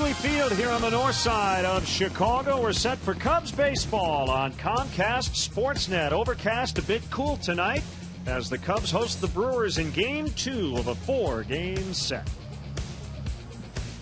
Wrigley Field here on the north side of Chicago. We're set for Cubs baseball on Comcast Sportsnet. Overcast, a bit cool tonight as the Cubs host the Brewers in Game 2 of a 4-game set.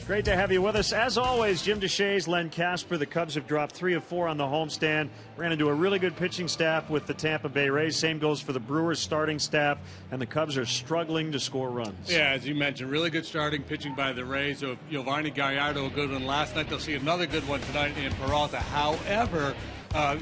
Great to have you with us. As always, Jim DeShays, Len Casper. The Cubs have dropped 3 of 4 on the homestand. Ran into a really good pitching staff with the Tampa Bay Rays. Same goes for the Brewers starting staff. And the Cubs are struggling to score runs. Yeah, as you mentioned, really good starting pitching by the Rays. So Giovanni Gallardo, a good one last night. They'll see another good one tonight in Peralta. However,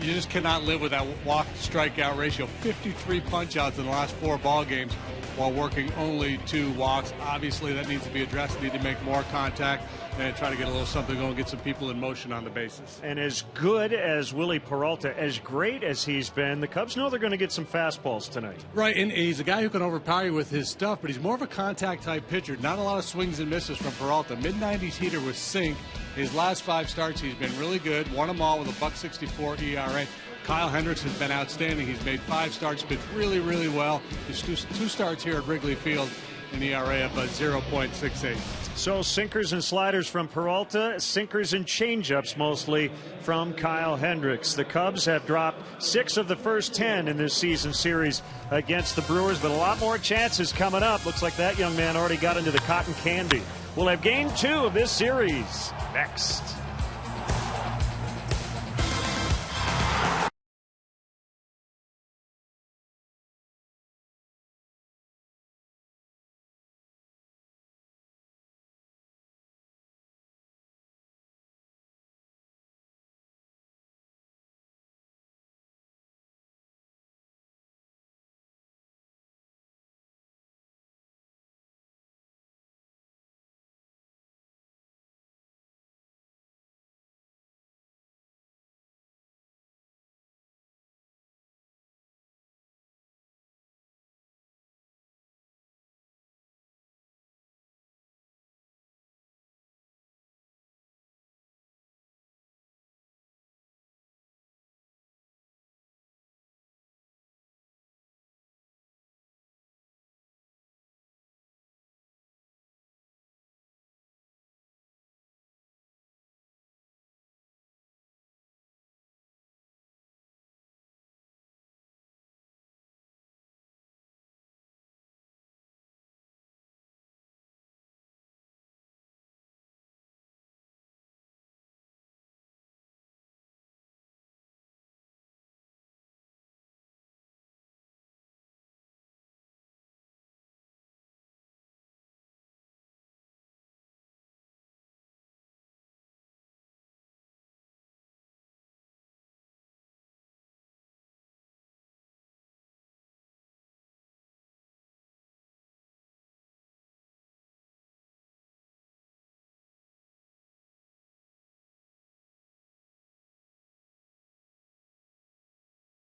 you just cannot live with that walk-strikeout ratio. 53 punch-outs in the last 4 ball games while working only 2 walks. Obviously, that needs to be addressed. Need to make more contact and try to get a little something going, get some people in motion on the bases. And as good as Willie Peralta, as great as he's been, the Cubs know they're going to get some fastballs tonight. Right, and he's a guy who can overpower you with his stuff, but he's more of a contact-type pitcher. Not a lot of swings and misses from Peralta. Mid-90s hitter with sink. His last 5 starts, he's been really good. Won them all with a .64 ERA. Kyle Hendricks has been outstanding. He's made 5 starts, pitched really, really well. His 2 starts here at Wrigley Field, an ERA of 0.68. So sinkers and sliders from Peralta, sinkers and changeups mostly from Kyle Hendricks. The Cubs have dropped 6 of the first 10 in this season series against the Brewers, but a lot more chances coming up. Looks like that young man already got into the cotton candy. We'll have Game 2 of this series next.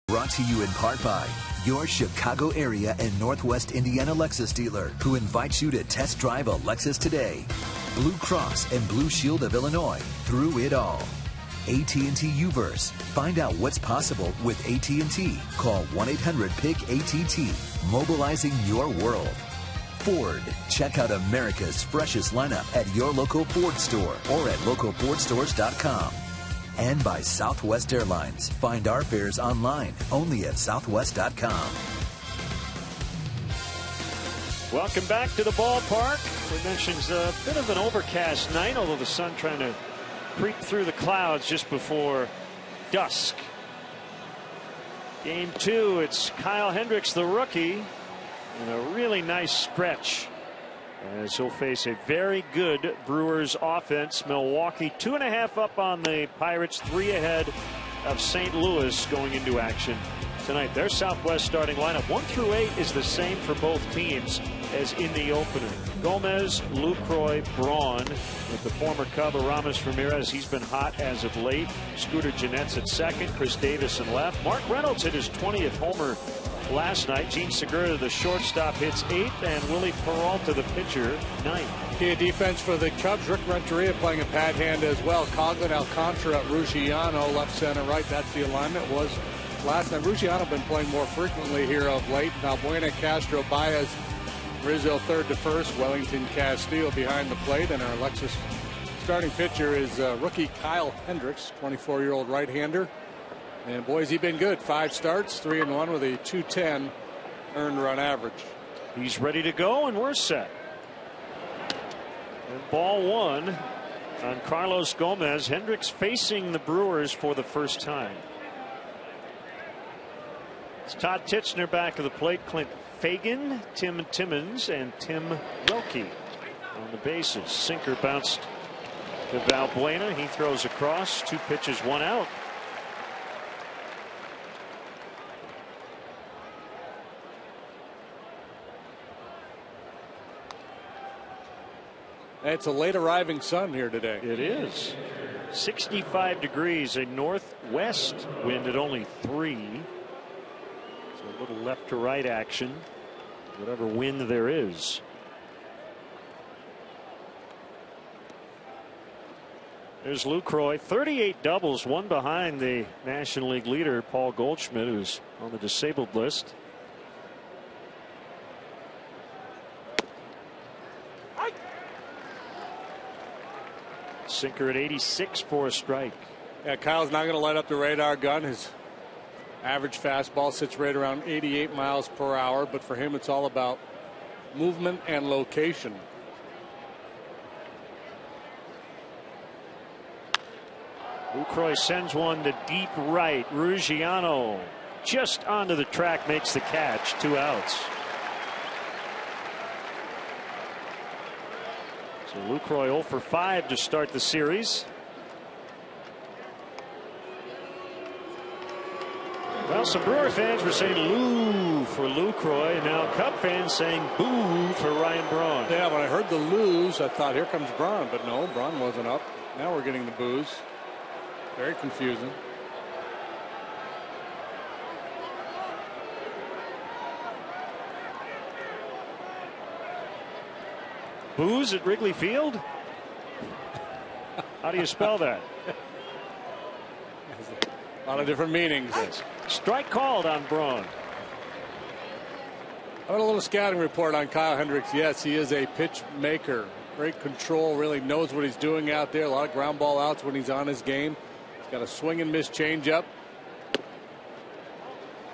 Brought to you in part by your Chicago area and Northwest Indiana Lexus dealer, who invites you to test drive a Lexus today. Blue Cross and Blue Shield of Illinois, through it all. AT&T Uverse. Find out what's possible with AT&T. Call 1-800-PIC-ATT. Mobilizing your world. Ford. Check out America's freshest lineup at your local Ford store or at localfordstores.com. And by Southwest Airlines. Find our fares online, only at southwest.com. Welcome back to the ballpark. We mentioned a bit of an overcast night, although the sun trying to creep through the clouds just before dusk. Game 2, it's Kyle Hendricks, the rookie, in a really nice stretch, as he'll face a very good Brewers offense. Milwaukee 2.5 up on the Pirates, 3 ahead of St. Louis going into action tonight. Their Southwest starting lineup 1 through 8 is the same for both teams as in the opener. Gomez, Lucroy, Braun, with the former Cub Aramis Ramirez. He's been hot as of late. Scooter Jeanette's at second. Chris Davis in left. Mark Reynolds hit his 20th homer last night. Gene Segura, the shortstop, hits 8th, and Willie Peralta, the pitcher, 9th. Key defense for the Cubs. Rick Renteria playing a pad hand as well. Coughlin, Alcantara, Ruggiano, left, center, right. That's the alignment. Was last night. Ruggiano been playing more frequently here of late. Balbuena, Castro, Baez, Rizzo third to first. Wellington, Castillo behind the plate, and our Alexis starting pitcher is rookie Kyle Hendricks, 24-year-old right-hander. And boy, has he been good. 5 starts, 3-1 with a .210 earned run average. He's ready to go, and we're set. And ball 1 on Carlos Gomez. Hendricks facing the Brewers for the first time. It's Todd Titchener back at the plate. Clint Fagan, Tim Timmons, and Tim Wilkie on the bases. Sinker bounced to Valbuena. He throws across. 2 pitches, 1 out. It's a late arriving sun here today. It is 65 degrees, a northwest wind at only 3. So a little left to right action, whatever wind there is. There's Lucroy, 38 doubles, 1 behind the National League leader Paul Goldschmidt, who's on the disabled list. Sinker at 86 for a strike. Yeah, Kyle's not going to light up the radar gun. His average fastball sits right around 88 miles per hour, but for him it's all about movement and location. Lucroy sends one to deep right. Ruggiano just onto the track, makes the catch. 2 outs. So Lucroy 0 for 5 to start the series. Well, some Brewer fans were saying "loo" for Lucroy, and now Cub fans saying "boo" for Ryan Braun. Yeah, when I heard the "loos," I thought here comes Braun, but no, Braun wasn't up. Now we're getting the boos. Very confusing. Boos at Wrigley Field? How do you spell that? A lot of different meanings. Yes. Strike called on Braun. I have a little scouting report on Kyle Hendricks. Yes, he is a pitch maker. Great control, really knows what he's doing out there. A lot of ground ball outs when he's on his game. He's got a swing and miss changeup.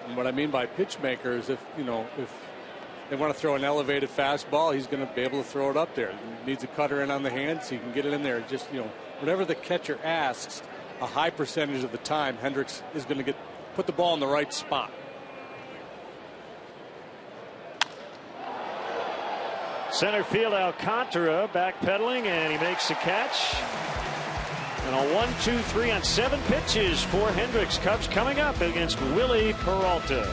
And what I mean by pitch maker is if they want to throw an elevated fastball, he's going to be able to throw it up there. He needs a cutter in on the hand so he can get it in there. Just, whatever the catcher asks, a high percentage of the time, Hendricks is going to put the ball in the right spot. Center field, Alcantara backpedaling, and he makes the catch. And a 1-2-3 on 7 pitches for Hendricks. Cubs coming up against Willie Peralta.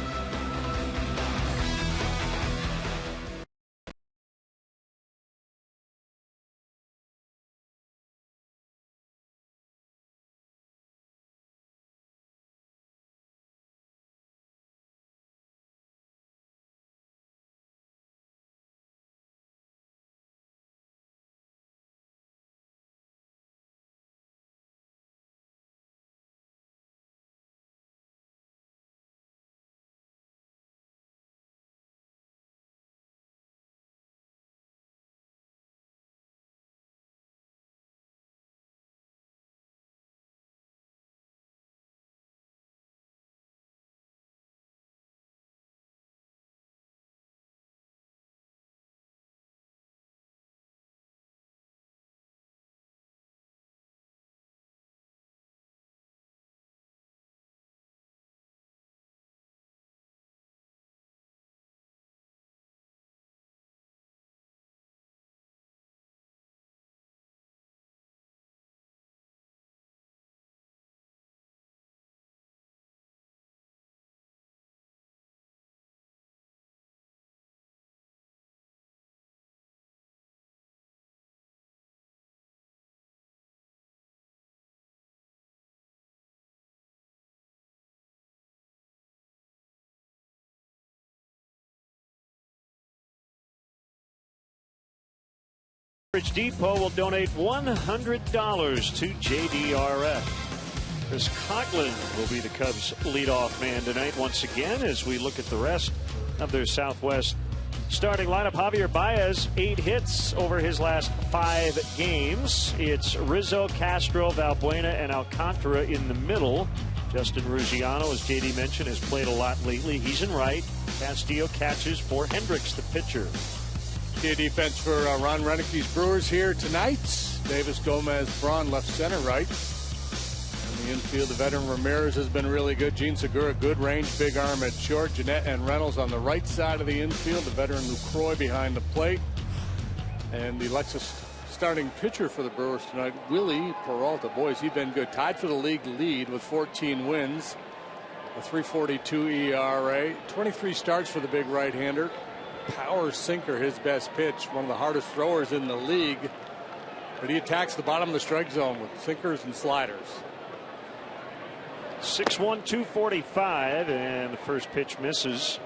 Depot will donate $100 to JDRF. Chris Coughlin will be the Cubs leadoff man tonight once again as we look at the rest of their Southwest Starting lineup: Javier Baez, 8 hits over his last 5 games. It's Rizzo, Castro, Valbuena, and Alcantara in the middle. Justin Ruggiano, as JD mentioned, has played a lot lately. He's in right. Castillo catches for Hendricks, the pitcher. Key defense for Ron Renick's Brewers here tonight. Davis, Gomez, Braun, left, center, right. In the infield, the veteran Ramirez has been really good. Gene Segura, good range, big arm at short. Jeanette and Reynolds on the right side of the infield. The veteran Lucroy behind the plate. And the Lexus starting pitcher for the Brewers tonight, Willie Peralta. Boys, he's been good. Tied for the league lead with 14 wins. A 3.42 ERA. 23 starts for the big right-hander. Power sinker, his best pitch. One of the hardest throwers in the league. But he attacks the bottom of the strike zone with sinkers and sliders. 6-1, 245, and the first pitch misses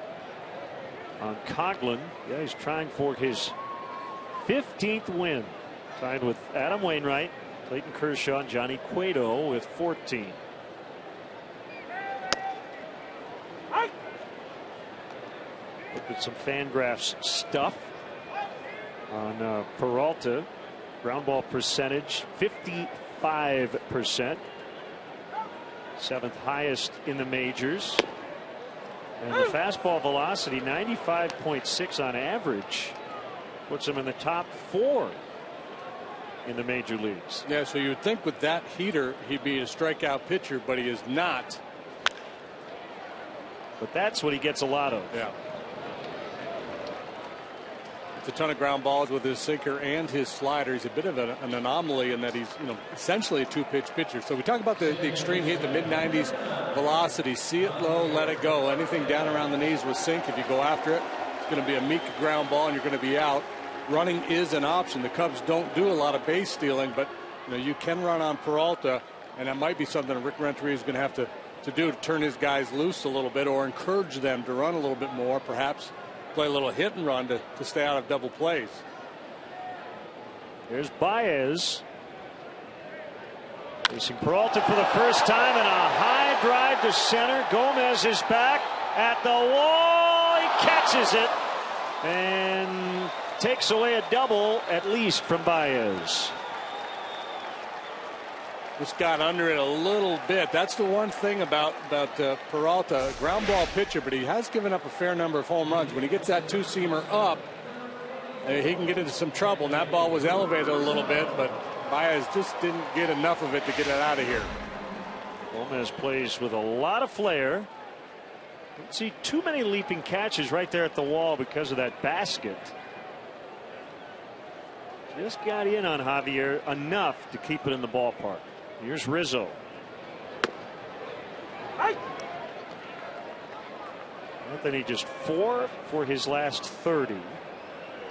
on Coghlan. Yeah, he's trying for his 15th win. Tied with Adam Wainwright, Clayton Kershaw, and Johnny Cueto with 14. Look at some Fangraphs stuff on Peralta. Ground ball percentage, 55%. 7th highest in the majors. And the fastball velocity, 95.6 on average. Puts him in the top 4 in the major leagues. Yeah, so you would think with that heater he'd be a strikeout pitcher, but he is not. But that's what he gets a lot of. Yeah. It's a ton of ground balls with his sinker and his slider. He's a bit of an anomaly in that he's, essentially a 2-pitch pitcher. So we talk about the extreme heat, the mid-90s velocity. See it low, let it go. Anything down around the knees with sink. If you go after it, it's going to be a meek ground ball and you're going to be out. Running is an option. The Cubs don't do a lot of base stealing, but you can run on Peralta, and that might be something Rick Renteria is going to have to do to turn his guys loose a little bit or encourage them to run a little bit more, perhaps play a little hit and run to stay out of double plays. Here's Baez facing Peralta for the first time, and a high drive to center. Gomez is back at the wall. He catches it and takes away a double at least from Baez. Just got under it a little bit. That's the one thing about Peralta, ground ball pitcher, but he has given up a fair number of home runs. When he gets that 2-seamer up, he can get into some trouble. And that ball was elevated a little bit, but Baez just didn't get enough of it to get it out of here. Gomez plays with a lot of flair. Don't see too many leaping catches right there at the wall because of that basket. Just got in on Javier enough to keep it in the ballpark. Here's Rizzo. Anthony just 4 for his last 30.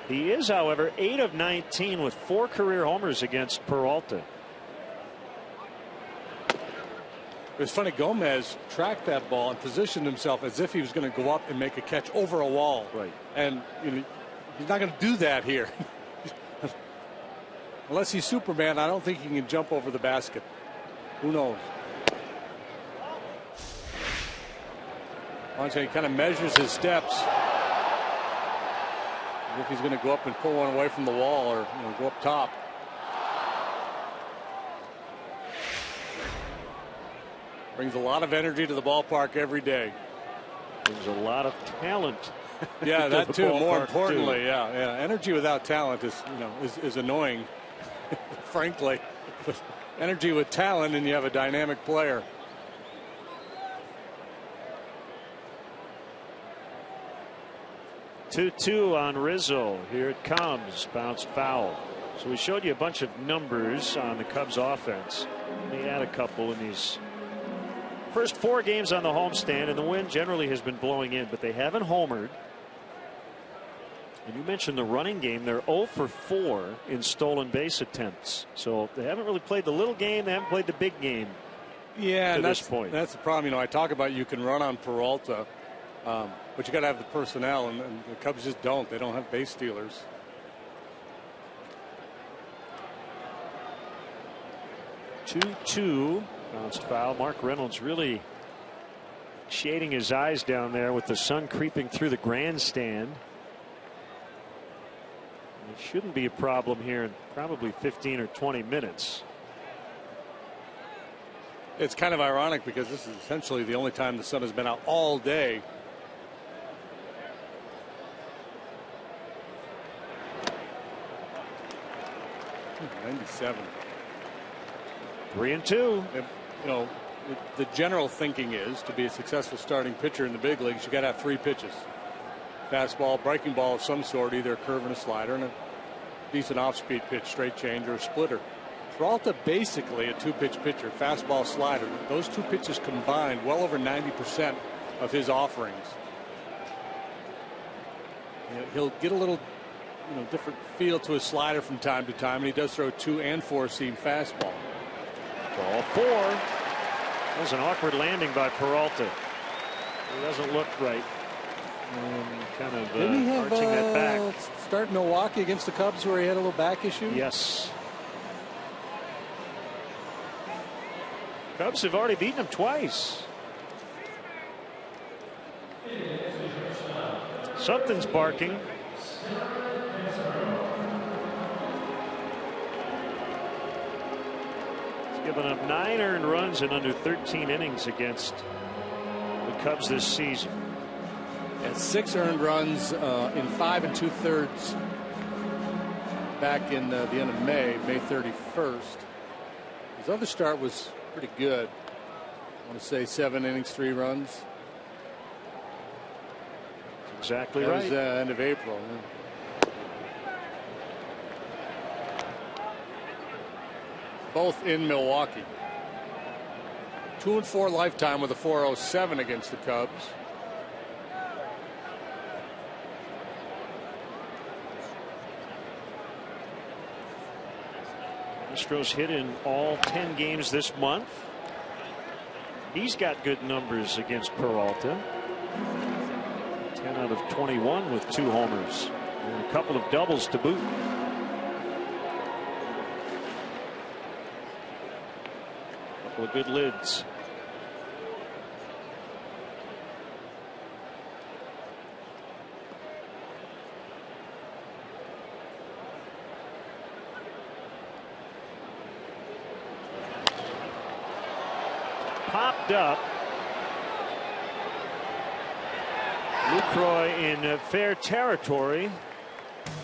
He is, however, 8 of 19 with 4 career homers against Peralta. It was funny, Gomez tracked that ball and positioned himself as if he was going to go up and make a catch over a wall. Right. And he's not going to do that here. Unless he's Superman, I don't think he can jump over the basket. Who knows? He kind of measures his steps. As if he's going to go up and pull one away from the wall or go up top. Brings a lot of energy to the ballpark every day. Brings a lot of talent. Yeah, that too. More importantly, yeah. Energy without talent is annoying. Frankly, energy with talent, and you have a dynamic player. Two on Rizzo. Here it comes. Bounced foul. So we showed you a bunch of numbers on the Cubs offense. Let me add a couple in these first 4 games on the homestand, and the wind generally has been blowing in, but they haven't homered. And you mentioned the running game. They're 0 for 4 in stolen base attempts. So they haven't really played the little game. They haven't played the big game. Yeah, to this point. That's the problem. I talk about you can run on Peralta, but you got to have the personnel, and the Cubs just don't. They don't have base stealers. 2-2. Bounced foul. Mark Reynolds really shading his eyes down there with the sun creeping through the grandstand. It shouldn't be a problem here in probably 15 or 20 minutes. It's kind of ironic because this is essentially the only time the sun has been out all day. '97. 3-2. You know, the general thinking is to be a successful starting pitcher in the big leagues, you got to have 3 pitches: fastball, breaking ball of some sort, either a curve and a slider, and a decent off-speed pitch, straight change or a splitter. Peralta basically a 2-pitch pitcher, fastball, slider. Those 2 pitches combined, well over 90% of his offerings. You know, he'll get a little, different feel to his slider from time to time, and he does throw 2 and 4-seam fastball. Ball 4. That was an awkward landing by Peralta. It doesn't look right. Kind of Didn't he have, arching that back. Start Milwaukee against the Cubs where he had a little back issue? Yes. Cubs have already beaten him twice. Something's barking. He's given up 9 earned runs in under 13 innings against the Cubs this season. And 6 earned runs in 5 2/3 back in the end of May 31st. His other start was pretty good. I want to say 7 innings, 3 runs. That's exactly that right. was end of April. Yeah. Both in Milwaukee. 2-4 lifetime with a 4.07 against the Cubs. Astros hit in all 10 games this month. He's got good numbers against Peralta. 10 out of 21 with 2 homers and a couple of doubles to boot. Couple of good lids. Popped up. Lucroy in fair territory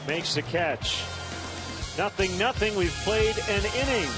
makes the catch. 0-0. We've played an inning.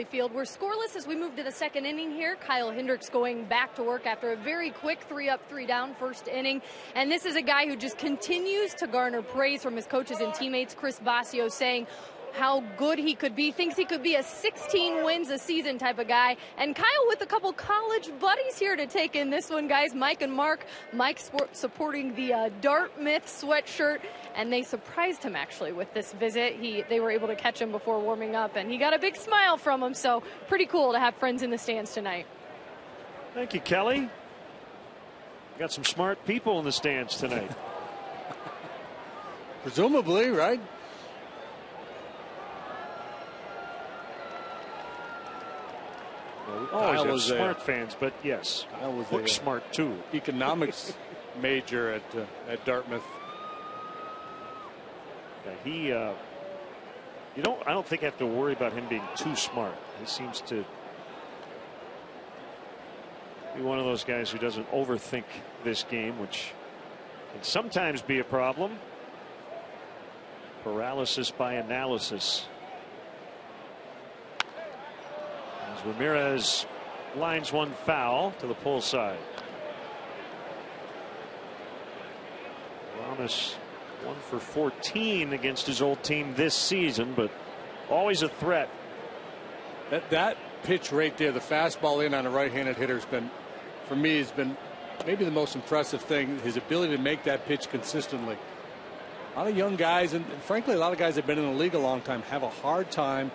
Field. We're scoreless as we move to the second inning here. Kyle Hendricks going back to work after a very quick 3-up, 3-down first inning. And this is a guy who just continues to garner praise from his coaches and teammates. Chris Basio saying how good he could be, thinks he could be a 16 wins a season type of guy. And Kyle with a couple college buddies here to take in this one, guys. Mike and Mark. Mike supporting the Dartmouth sweatshirt, and they surprised him actually with this visit. They were able to catch him before warming up, and he got a big smile from him. So pretty cool to have friends in the stands tonight. Thank you, Kelly. Got some smart people in the stands tonight. Presumably, right? Always have smart fans, but yes, I was book smart too. Economics major at Dartmouth. Yeah, I don't think I have to worry about him being too smart. He seems to be one of those guys who doesn't overthink this game, which can sometimes be a problem. Paralysis by analysis. As Ramirez lines one foul to the pull side. Ramos 1 for 14 against his old team this season, but always a threat. That pitch right there, the fastball in on a right-handed hitter, for me, has been maybe the most impressive thing. His ability to make that pitch consistently. A lot of young guys, and frankly, a lot of guys that have been in the league a long time, have a hard time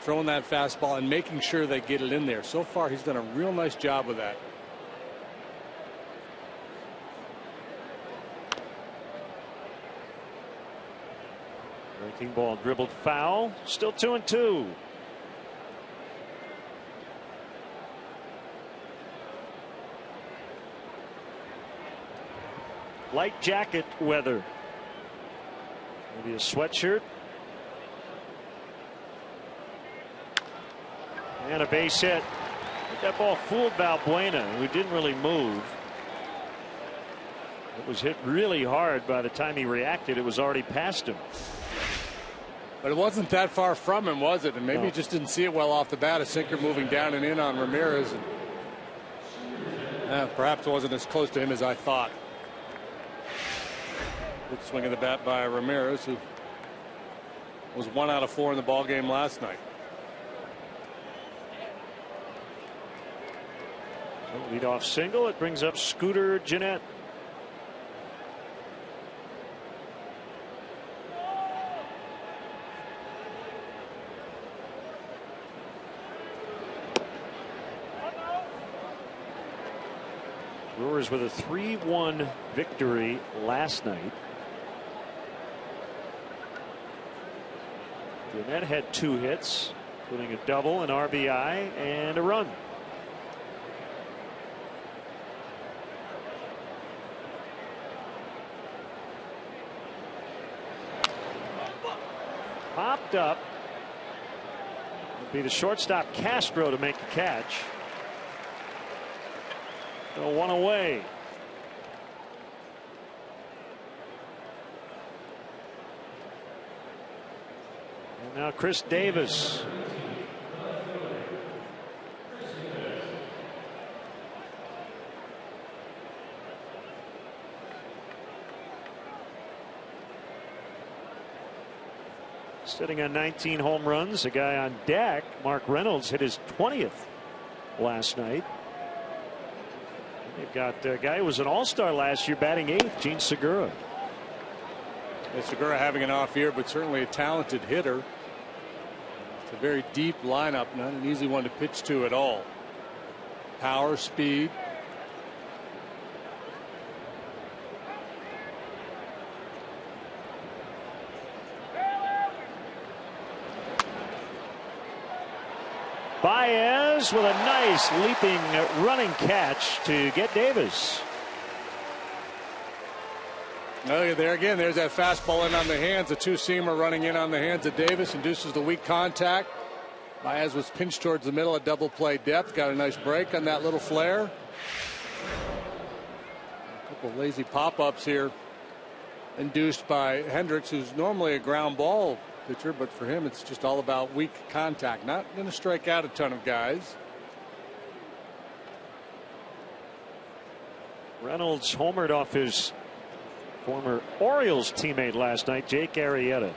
throwing that fastball and making sure they get it in there. So far, he's done a real nice job with that. Breaking ball dribbled foul. Still 2-2. Light jacket weather. Maybe a sweatshirt. And a base hit. That ball fooled Valbuena, who didn't really move. It was hit really hard. By the time he reacted, it was already past him. But it wasn't that far from him, was it? And maybe No. he just didn't see it well off the bat. A sinker moving down and in on Ramirez. And, perhaps it wasn't as close to him as I thought. Good swing of the bat by Ramirez, who was 1 out of 4 in the ball game last night. Lead off single. It brings up Scooter Gennett. Brewers with a 3-1 victory last night. Gennett had 2 hits, including a double, an RBI, and a run. Popped up. It'll be the shortstop Castro to make the catch. So 1 away. And now Chris Davis. Sitting on 19 home runs. A guy on deck, Mark Reynolds, hit his 20th last night. They've got a guy who was an all-star last year, batting 8th, Gene Segura. Yeah, Segura having an off year, but certainly a talented hitter. It's a very deep lineup, not an easy one to pitch to at all. Power, speed. Baez with a nice leaping running catch to get Davis. Oh, there again, there's that fastball in on the hands. A 2-seamer running in on the hands of Davis, induces the weak contact. Baez was pinched towards the middle at double play depth. Got a nice break on that little flare. A couple lazy pop-ups here induced by Hendricks, who's normally a ground ball pitcher, but for him it's just all about weak contact. Not going to strike out a ton of guys. Reynolds homered off his former Orioles teammate last night, Jake Arrieta.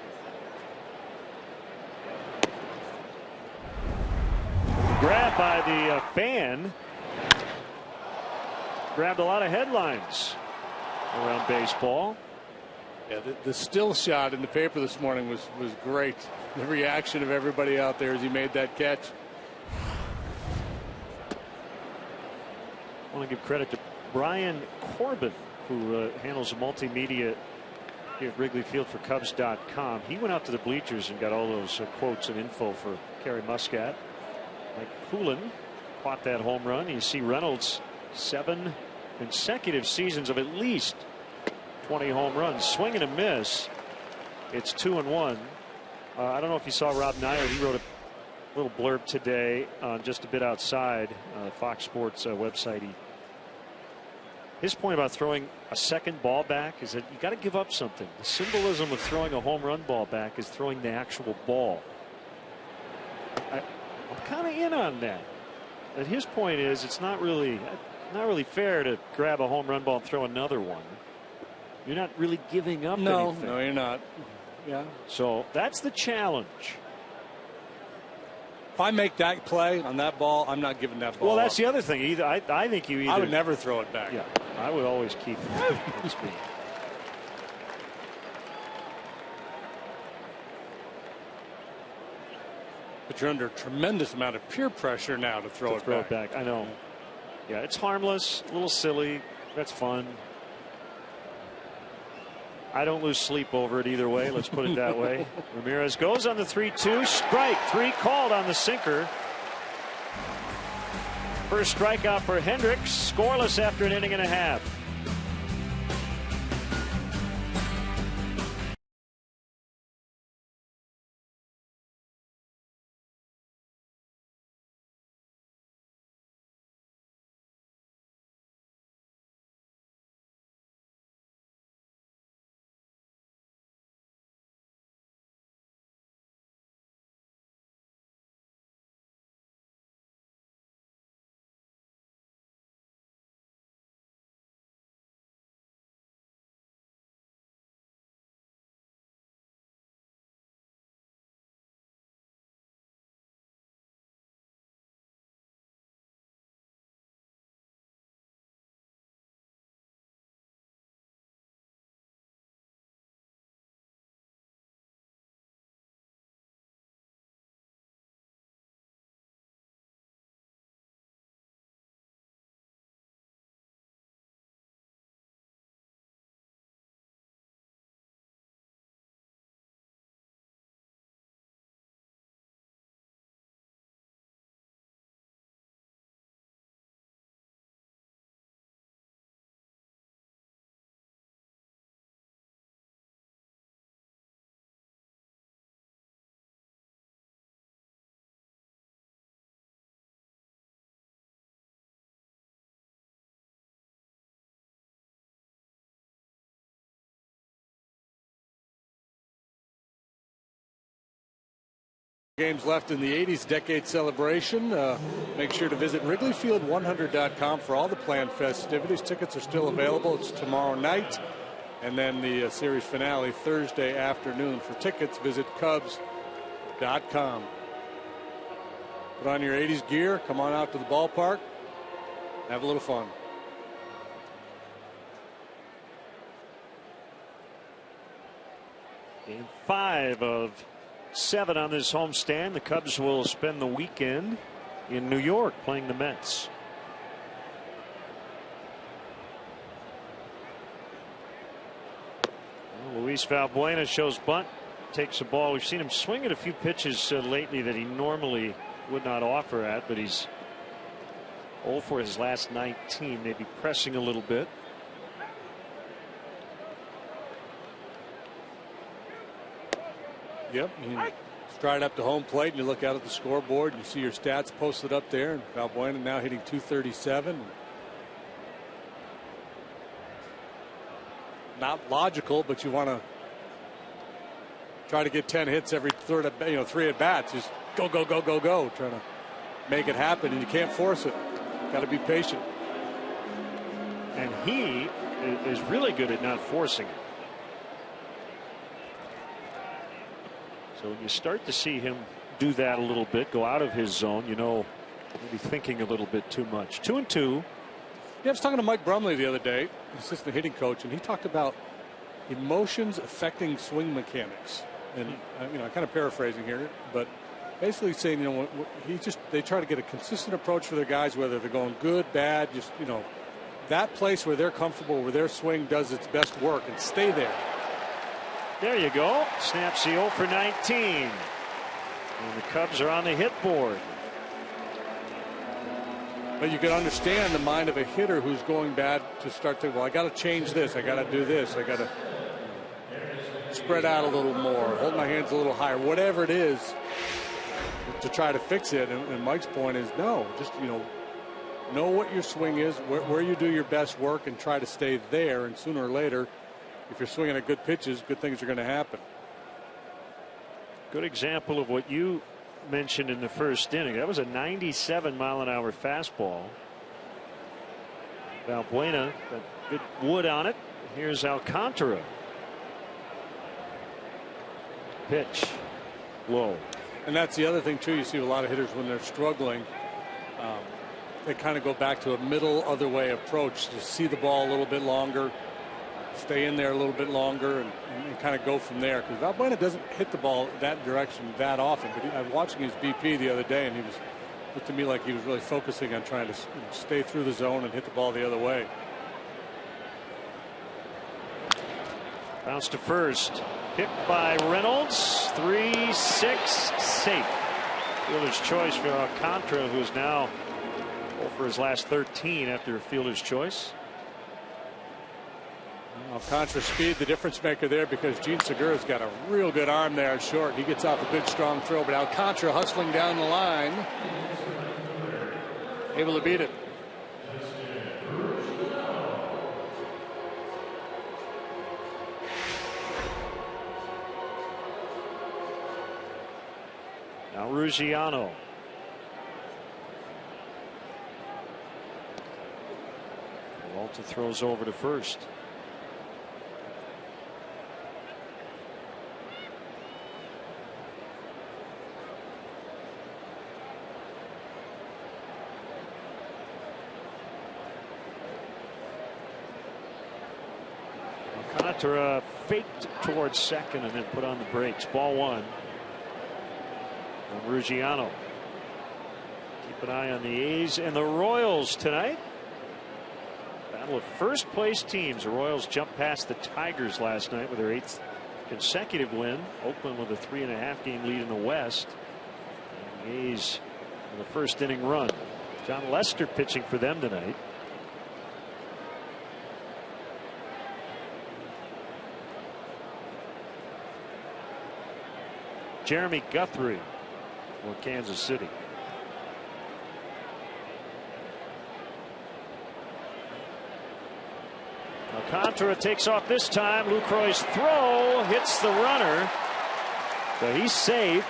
Grab by the fan. Grabbed a lot of headlines around baseball. Yeah, the still shot in the paper this morning was great. The reaction of everybody out there as he made that catch. I want to give credit to Brian Corbin, who handles the multimedia here at Wrigley Field for Cubs.com. He went out to the bleachers and got all those quotes and info for Kerry Muscat. Mike Poulin caught that home run. You see Reynolds 7 consecutive seasons of at least 20 home runs. Swing and a miss. It's 2-1. I don't know if you saw Rob Nyer. He wrote a little blurb today on Just a Bit Outside, Fox Sports website. His point about throwing a second ball back is that you got to give up something. The symbolism of throwing a home run ball back is throwing the actual ball. I'm kind of in on that. And his point is it's not really fair to grab a home run ball and throw another one. You're not really giving up anything. No, you're not. Yeah. So that's the challenge. If I make that play on that ball, I'm not giving that ball. Well, that's up. the other thing. I think you either. I would never throw it back. Yeah, I would always keep it. But you're under a tremendous amount of peer pressure now to throw it back. I know. Yeah, it's harmless, a little silly. That's fun. I don't lose sleep over it either way. Let's put it that way. Ramirez goes on the 3-2. Strike 3 called on the sinker. First strikeout for Hendricks. Scoreless after an inning and a half. Games left in the 80s decade celebration. Make sure to visit WrigleyField100.com for all the planned festivities. Tickets are still available. It's tomorrow night. And then the series finale Thursday afternoon. For tickets, visit Cubs.com. Put on your 80s gear. Come on out to the ballpark. Have a little fun. Game 5 of 7 on this homestand. The Cubs will spend the weekend in New York playing the Mets. Well, Luis Valbuena shows bunt, takes a ball. We've seen him swing at a few pitches lately that he normally would not offer at, but he's 0 for his last 19, maybe pressing a little bit. Yep. You stride up to home plate and you look out at the scoreboard and you see your stats posted up there. And Valbuena now hitting .237. not logical, but you want to try to get 10 hits every third, 3 at bats. Just go, go, go, go, go, trying to make it happen, and you can't force it. Got to be patient. And he is really good at not forcing it. So when you start to see him do that a little bit, go out of his zone, maybe thinking a little bit too much. 2-2. Yeah, I was talking to Mike Brumley the other day, assistant hitting coach, and he talked about emotions affecting swing mechanics. And I'm kind of paraphrasing here, but basically saying, they try to get a consistent approach for their guys, whether they're going good, bad, just that place where they're comfortable, where their swing does its best work, and stay there. There you go. Snaps the 0 for 19. And the Cubs are on the hit board. But you can understand the mind of a hitter who's going bad to start to, I got to change this. I got to do this. I got to spread out a little more, hold my hands a little higher, whatever it is to try to fix it. And Mike's point is no, just, know what your swing is, where you do your best work, and try to stay there. And sooner or later, if you're swinging at good pitches, good things are going to happen. Good example of what you mentioned in the first inning. That was a 97-mile-an-hour fastball. Valbuena got good wood on it. Here's Alcantara. Pitch low. And that's the other thing too. You see a lot of hitters when they're struggling, they kind of go back to a middle other way approach to see the ball a little bit longer, stay in there a little bit longer, and kind of go from there. Because Valbuena doesn't hit the ball that direction that often. But I was watching his BP the other day, and he looked to me like he was really focusing on trying to stay through the zone and hit the ball the other way. Bounce to first. Picked by Reynolds. 3-6 safe. Fielder's choice for Alcantara, who is now 0 for his last 13 after a fielder's choice. Alcantara's speed, the difference maker there, because Gene Segura's got a real good arm there at short. He gets off a good strong throw, but Alcantara hustling down the line, able to beat it. Now Ruggiano. Walter throws over to first. Alcantara faked towards second and then put on the brakes. Ball 1. Ruggiano. Keep an eye on the A's and the Royals tonight. Battle of first place teams. The Royals jumped past the Tigers last night with their 8th consecutive win. Oakland with a 3.5 game lead in the West. And the A's in the first inning run. John Lester pitching for them tonight. Jeremy Guthrie for Kansas City. Alcantara takes off this time. Lucroy's throw hits the runner, so he's safe.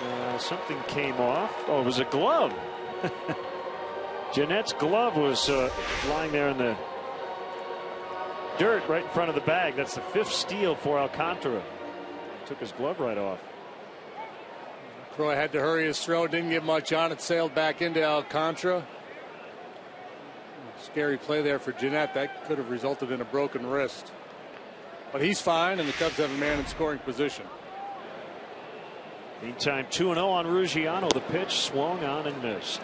And, something came off. Oh, it was a glove. Jeanette's glove was lying there in the dirt right in front of the bag. That's the 5th steal for Alcantara. Took his glove right off. Croy had to hurry his throw, didn't get much on it, sailed back into Alcantara. Scary play there for Jeanette. That could have resulted in a broken wrist. But he's fine, and the Cubs have a man in scoring position. Meantime, 2-0 on Ruggiano. The pitch swung on and missed.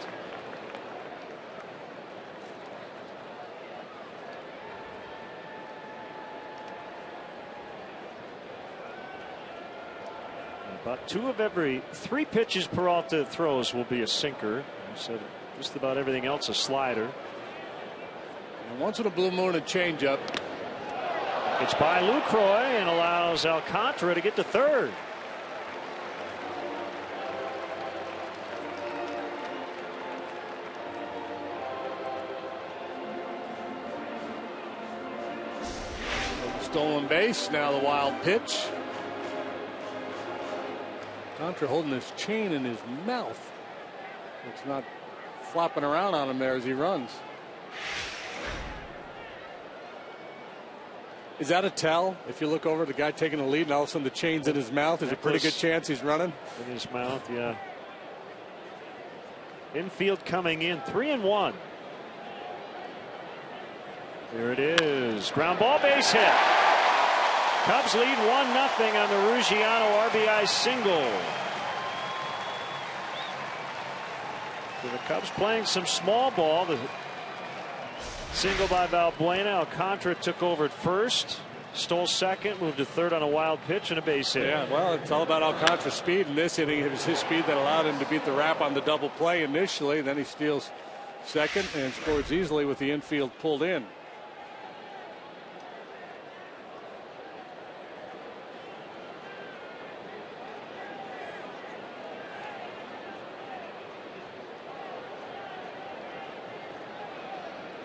About 2 of every 3 pitches Peralta throws will be a sinker. He said just about everything else a slider. And once in a blue moon, a changeup. It's by Lucroy and allows Alcantara to get to third. Stolen base. Now the wild pitch. Contra holding his chain in his mouth. It's not flopping around on him there as he runs. Is that a tell? If you look over, the guy taking the lead and all of a sudden the chain's in his mouth, there's a pretty good chance he's running. In his mouth, yeah. Infield coming in, 3-1. There it is. Ground ball, base hit. Cubs lead 1-0 on the Ruggiano RBI single. So the Cubs playing some small ball. The single by Valbuena. Alcantara took over at first, stole second, moved to third on a wild pitch and a base hit. Yeah, well, it's all about Alcantara's speed. In this inning, it was his speed that allowed him to beat the Rap on the double play initially. Then he steals second and scores easily with the infield pulled in.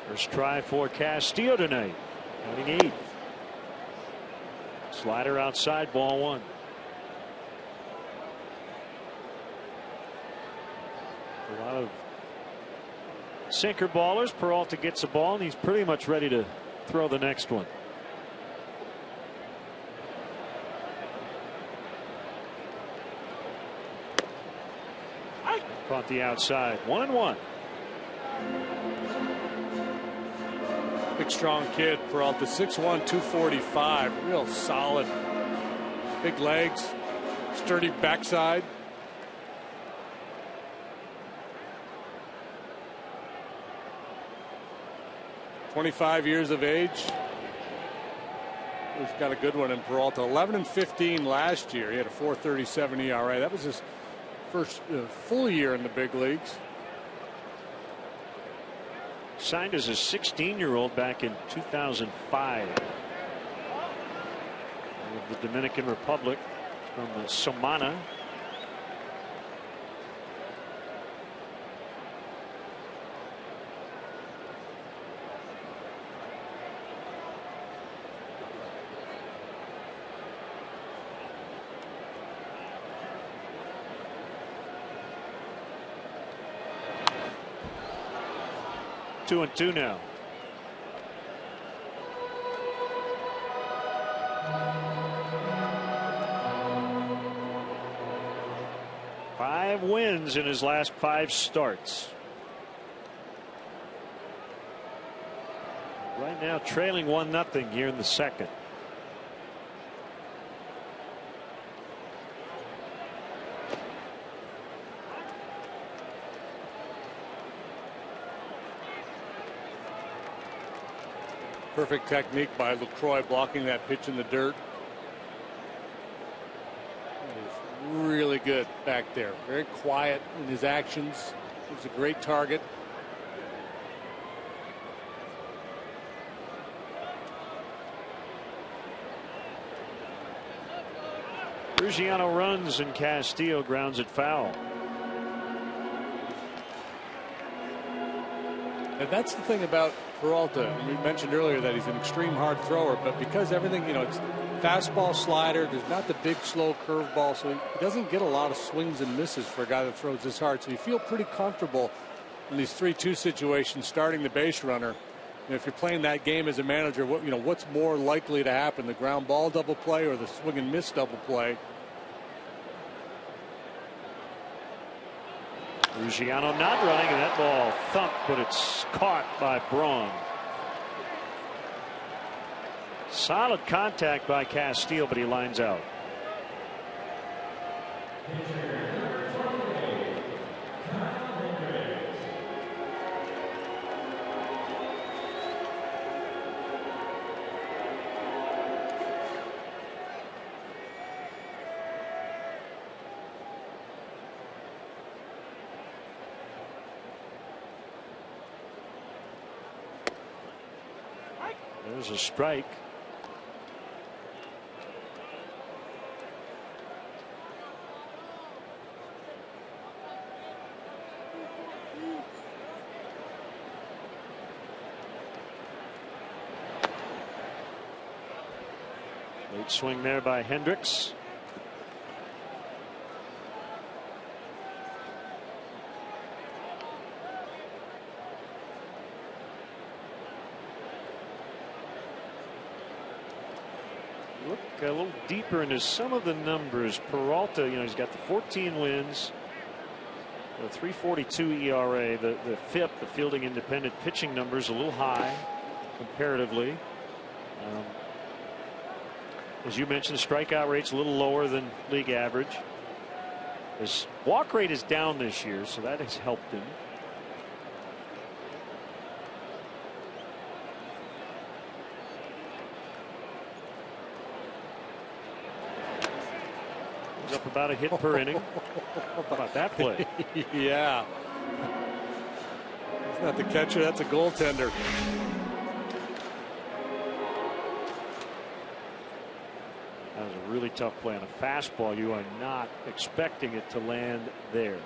First try for Castillo tonight. Hitting 8th. Slider outside, ball 1. A lot of sinker ballers. Peralta gets a ball and he's pretty much ready to throw the next one. Caught the outside. 1-1. Big strong kid, Peralta, 6'1", 245, real solid, big legs, sturdy backside. "25 years of age. He's got a good one in Peralta. 11-15 last year. He had a 4.37 ERA. That was his first full year in the big leagues. Signed as a 16-year-old back in 2005 with the Dominican Republic from Somana. Two and two now. Five wins in his last 5 starts. Right now trailing 1-0 here in the second. Perfect technique by LaCroix blocking that pitch in the dirt. He is really good back there. Very quiet in his actions. He's a great target. Ruggiano runs and Castillo grounds it foul. And that's the thing about Peralta. We mentioned earlier that he's an extreme hard thrower, but because everything, it's fastball, slider, there's not the big slow curveball, so he doesn't get a lot of swings and misses for a guy that throws this hard. So you feel pretty comfortable in these 3-2 situations starting the base runner. And if you're playing that game as a manager, what's more likely to happen, the ground ball double play or the swing and miss double play? Ruggiano not running, and that ball thumped, but it's caught by Braun. Solid contact by Castillo, but he lines out. There's a strike. Great swing there by Hendricks. Look a little deeper into some of the numbers. Peralta, he's got the 14 wins, the 3.42 ERA, the FIP, the fielding independent pitching numbers a little high comparatively. As you mentioned, strikeout rate's a little lower than league average. His walk rate is down this year, so that has helped him. He's up about a hit per inning. How about that play? Yeah. That's not the catcher, that's a goaltender. That was a really tough play on a fastball. You are not expecting it to land there.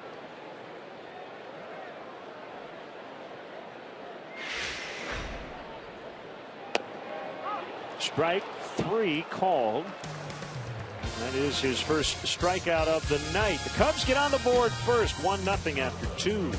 Strike 3 called. That is his first strikeout of the night. The Cubs get on the board first, 1-0 after 2.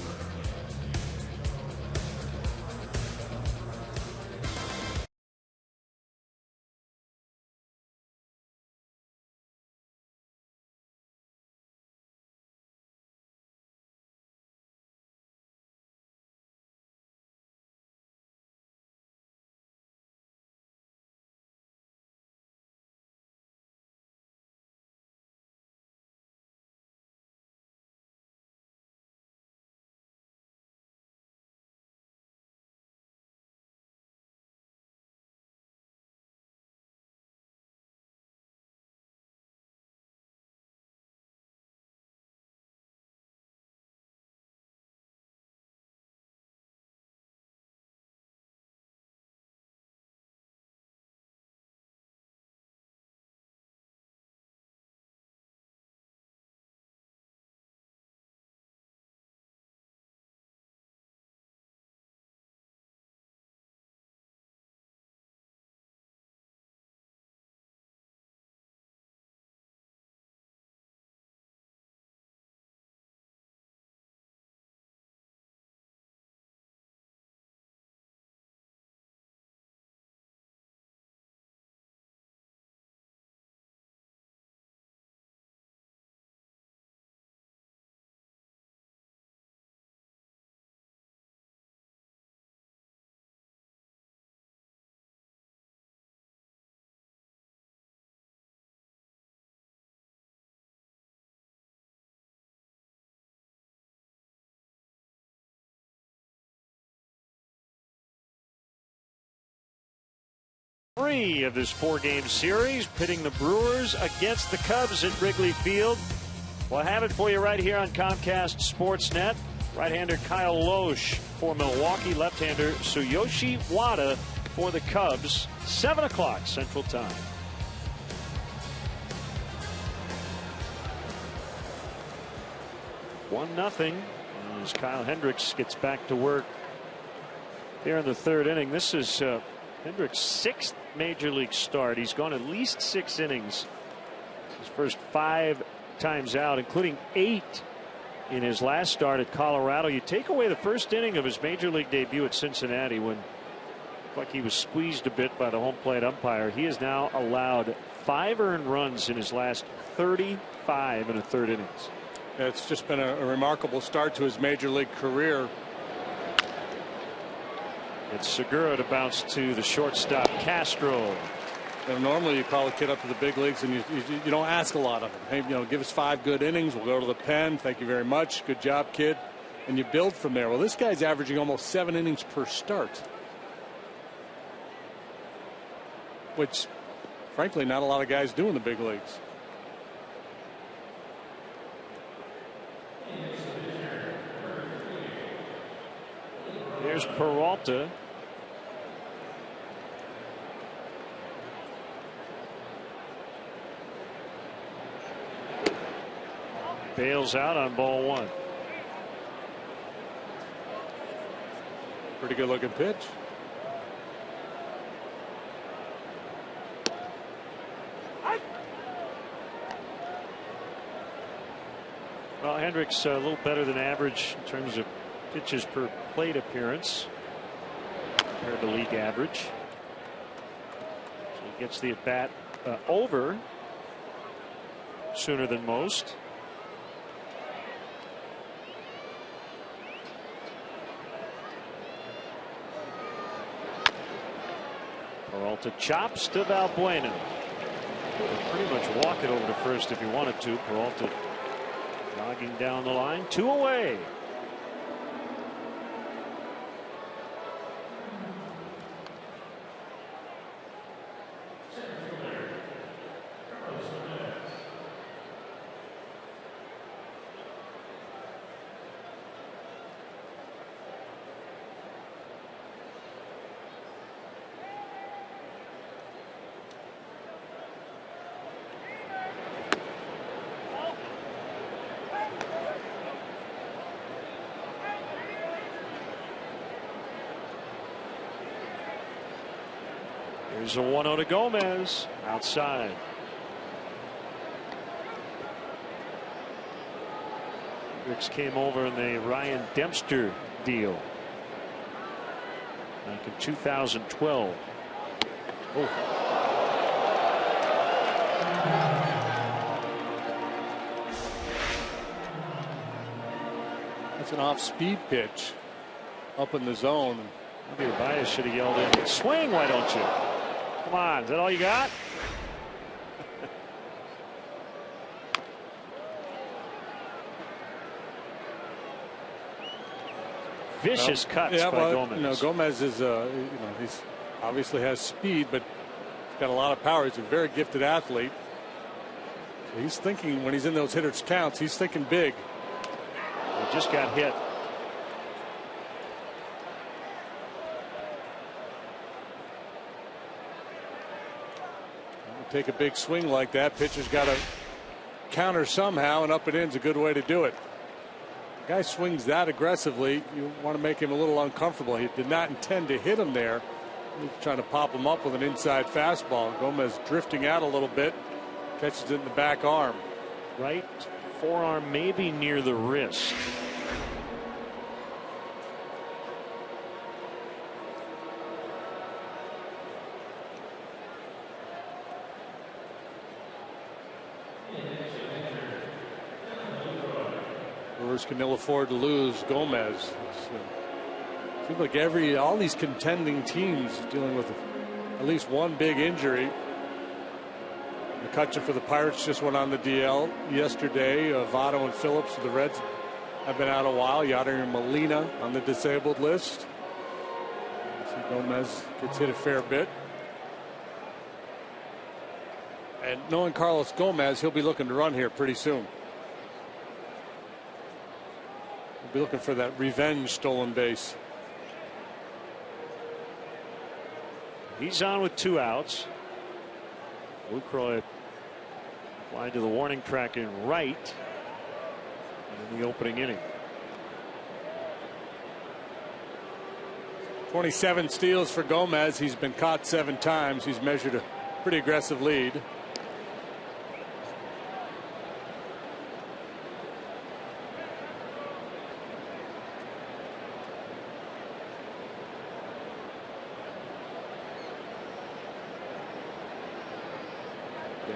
Three of this 4-game series, pitting the Brewers against the Cubs at Wrigley Field. We'll have it for you right here on Comcast Sportsnet. Right-hander Kyle Loesch for Milwaukee, left-hander Tsuyoshi Wada for the Cubs. 7 o'clock Central Time. One nothing as Kyle Hendricks gets back to work here in the 3rd inning. This is Hendricks' 6th major league start. He's gone at least 6 innings his first 5 times out, including 8 in his last start at Colorado. You take away the 1st inning of his major league debut at Cincinnati when it looked like he was squeezed a bit by the home plate umpire. He has now allowed 5 earned runs in his last 35 and a third innings. It's just been a remarkable start to his major league career. It's Segura to bounce to the shortstop Castro. Normally you call a kid up to the big leagues and you don't ask a lot of him. Hey, give us 5 good innings. We'll go to the pen. Thank you very much. Good job, kid. And you build from there. Well, this guy's averaging almost 7 innings per start, which frankly not a lot of guys do in the big leagues. Here's Peralta. Bails out on ball 1. Pretty good looking pitch. Well, Hendricks a little better than average in terms of pitches per plate appearance compared to league average. So he gets the at bat over sooner than most. Peralta chops to Valbuena. Pretty much walk it over to first if he wanted to. Peralta jogging down the line, 2 away. There's a 1-0 to Gomez outside. Hendricks came over in the Ryan Dempster deal back in 2012. Oh. That's an off-speed pitch up in the zone. Maybe Bias should have yelled in, swing, why don't you? Come on, is that all you got? Vicious cuts by Gomez. Gomez is, he's obviously has speed, but he's got a lot of power. He's a very gifted athlete. So he's thinking when he's in those hitters counts, he's thinking big. He just got hit. Take a big swing like that. Pitcher's got to counter somehow, and up and in's a good way to do it. The guy swings that aggressively, you want to make him a little uncomfortable. He did not intend to hit him there. He was trying to pop him up with an inside fastball. Gomez drifting out a little bit, catches it in the back arm. Right forearm maybe near the wrist. Brewers can ill afford to lose Gomez. Seems like all these contending teams dealing with at least one big injury. McCutcheon for the Pirates just went on the DL yesterday. Votto and Phillips for the Reds have been out a while. Yadier Molina on the disabled list. Gomez gets hit a fair bit. And knowing Carlos Gomez, he'll be looking to run here pretty soon. Be looking for that revenge stolen base. He's on with 2 outs. Lucroy applied to the warning track in right in the opening inning. 27 steals for Gomez. He's been caught 7 times. He's measured a pretty aggressive lead.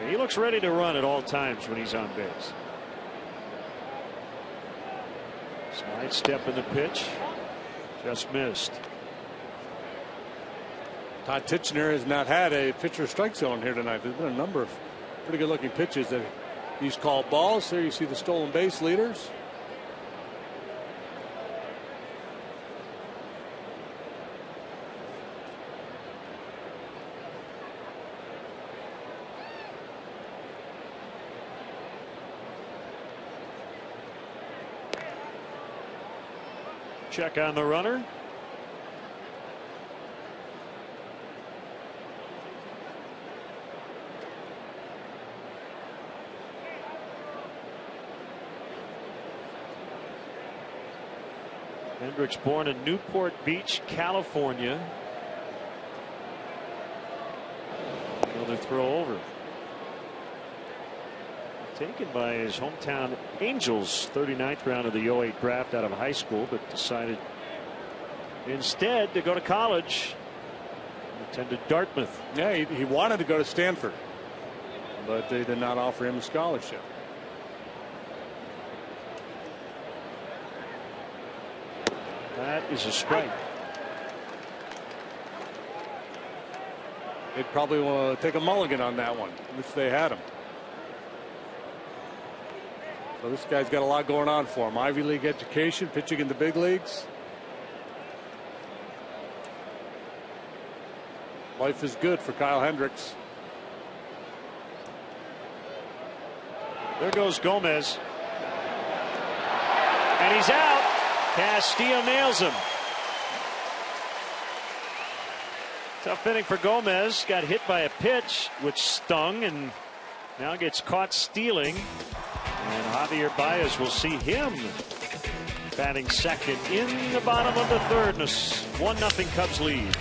He looks ready to run at all times when he's on base. Side step in the pitch. Just missed. Todd Titchener has not had a pitcher strike zone here tonight. There's been a number of pretty good looking pitches that he's called balls. There you see the stolen base leaders. Check on the runner. Hendricks born in Newport Beach, California. Another throw over. taken by his hometown Angels, 39th round of the '08 draft out of high school, but decided instead to go to college. Attended Dartmouth. Yeah, he wanted to go to Stanford, but they did not offer him a scholarship. That is a strike. They'd probably want to take a mulligan on that one, which they had him. So this guy's got a lot going on for him. Ivy League education, pitching in the big leagues. Life is good for Kyle Hendricks. There goes Gomez. And he's out. Castillo nails him. Tough inning for Gomez. Got hit by a pitch which stung and now gets caught stealing. And Javier Baez will see him batting second in the bottom of the third. And a 1-0 Cubs lead.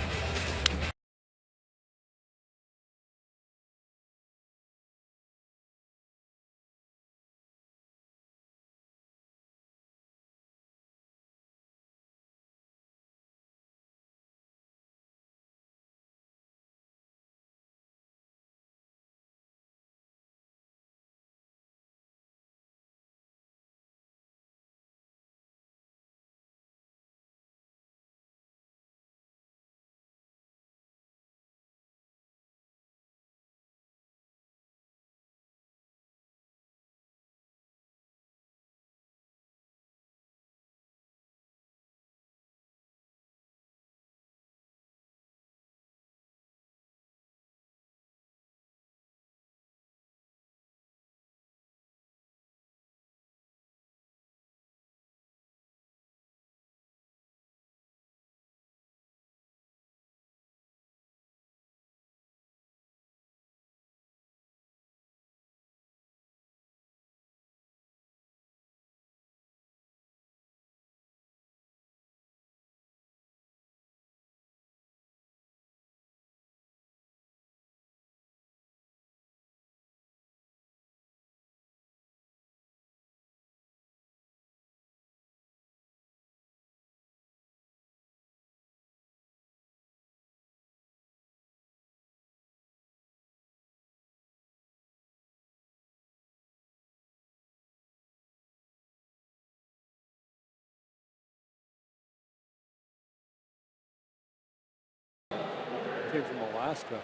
Came from Alaska.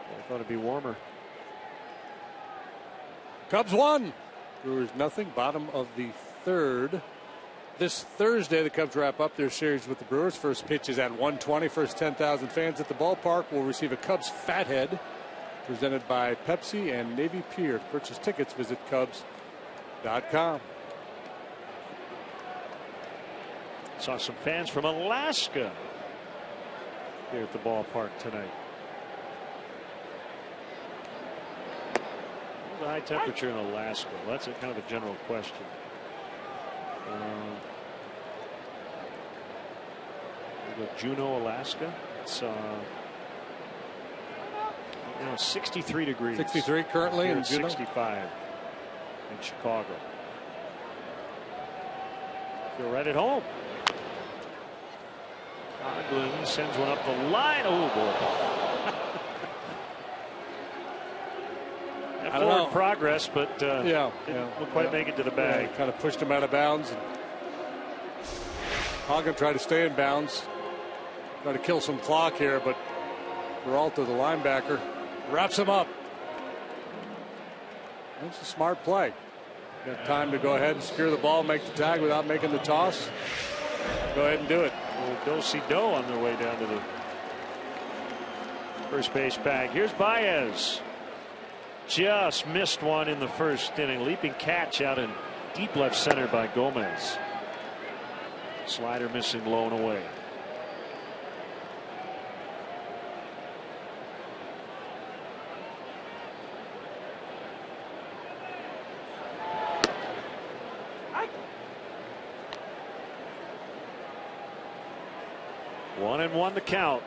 I thought it'd be warmer. Cubs won. Brewers nothing. Bottom of the third. This Thursday, the Cubs wrap up their series with the Brewers. First pitch is at 1:20. First 10,000 fans at the ballpark will receive a Cubs Fathead presented by Pepsi and Navy Pier. To purchase tickets, visit Cubs.com. Saw some fans from Alaska here at the ballpark tonight. The high temperature in Alaska. Well, that's kind of a general question. Juneau, Alaska. It's 63 degrees. 63 currently in Juneau. 65 in Chicago. Feel right at home. Oakland sends one up the line. Oh boy. Forward progress, but didn't quite make it to the bag. Yeah, kind of pushed him out of bounds. Hogan tried to stay in bounds. Try to kill some clock here, but Peralta, the linebacker, wraps him up. That's a smart play. Got time to go ahead and secure the ball, make the tag without making the toss. Go ahead and do it. Do-si-do on their way down to the first base bag. Here's Baez. Just missed one in the first inning. Leaping catch out in deep left center by Gomez. Slider missing, low and away. One and one to count.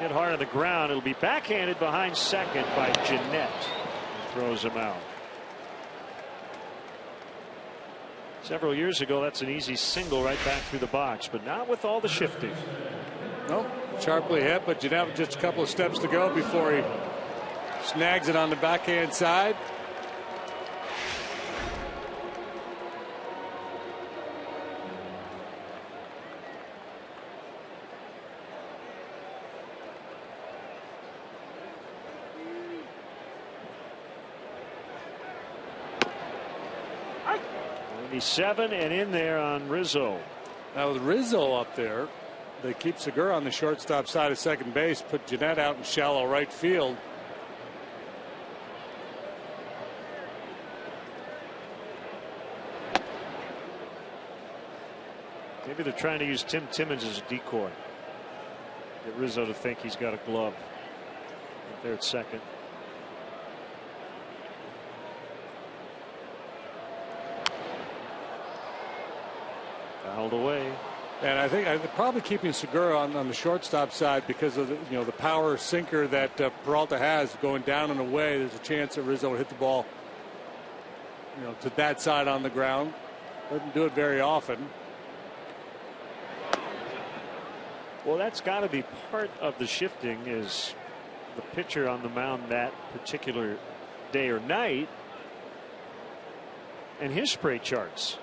Hit hard on the ground. It'll be backhanded behind second by Jeanette. Throws him out. Several years ago, that's an easy single right back through the box, but not with all the shifting. Nope. Sharply hit, but Jeanette with just a couple of steps to go before he snags it on the backhand side. Seven and in there on Rizzo. Now with Rizzo up there, they keep Segura on the shortstop side of second base, put Jeanette out in shallow right field. Maybe they're trying to use Tim Timmons as a decoy. Get Rizzo to think he's got a glove. Right there at second. Fouled away. And I think probably keeping Segura on the shortstop side because of the power sinker that Peralta has going down and away. There's a chance that Rizzo would hit the ball to that side on the ground. Doesn't do it very often. Well, that's got to be part of the shifting, is the pitcher on the mound that particular day or night and his spray charts.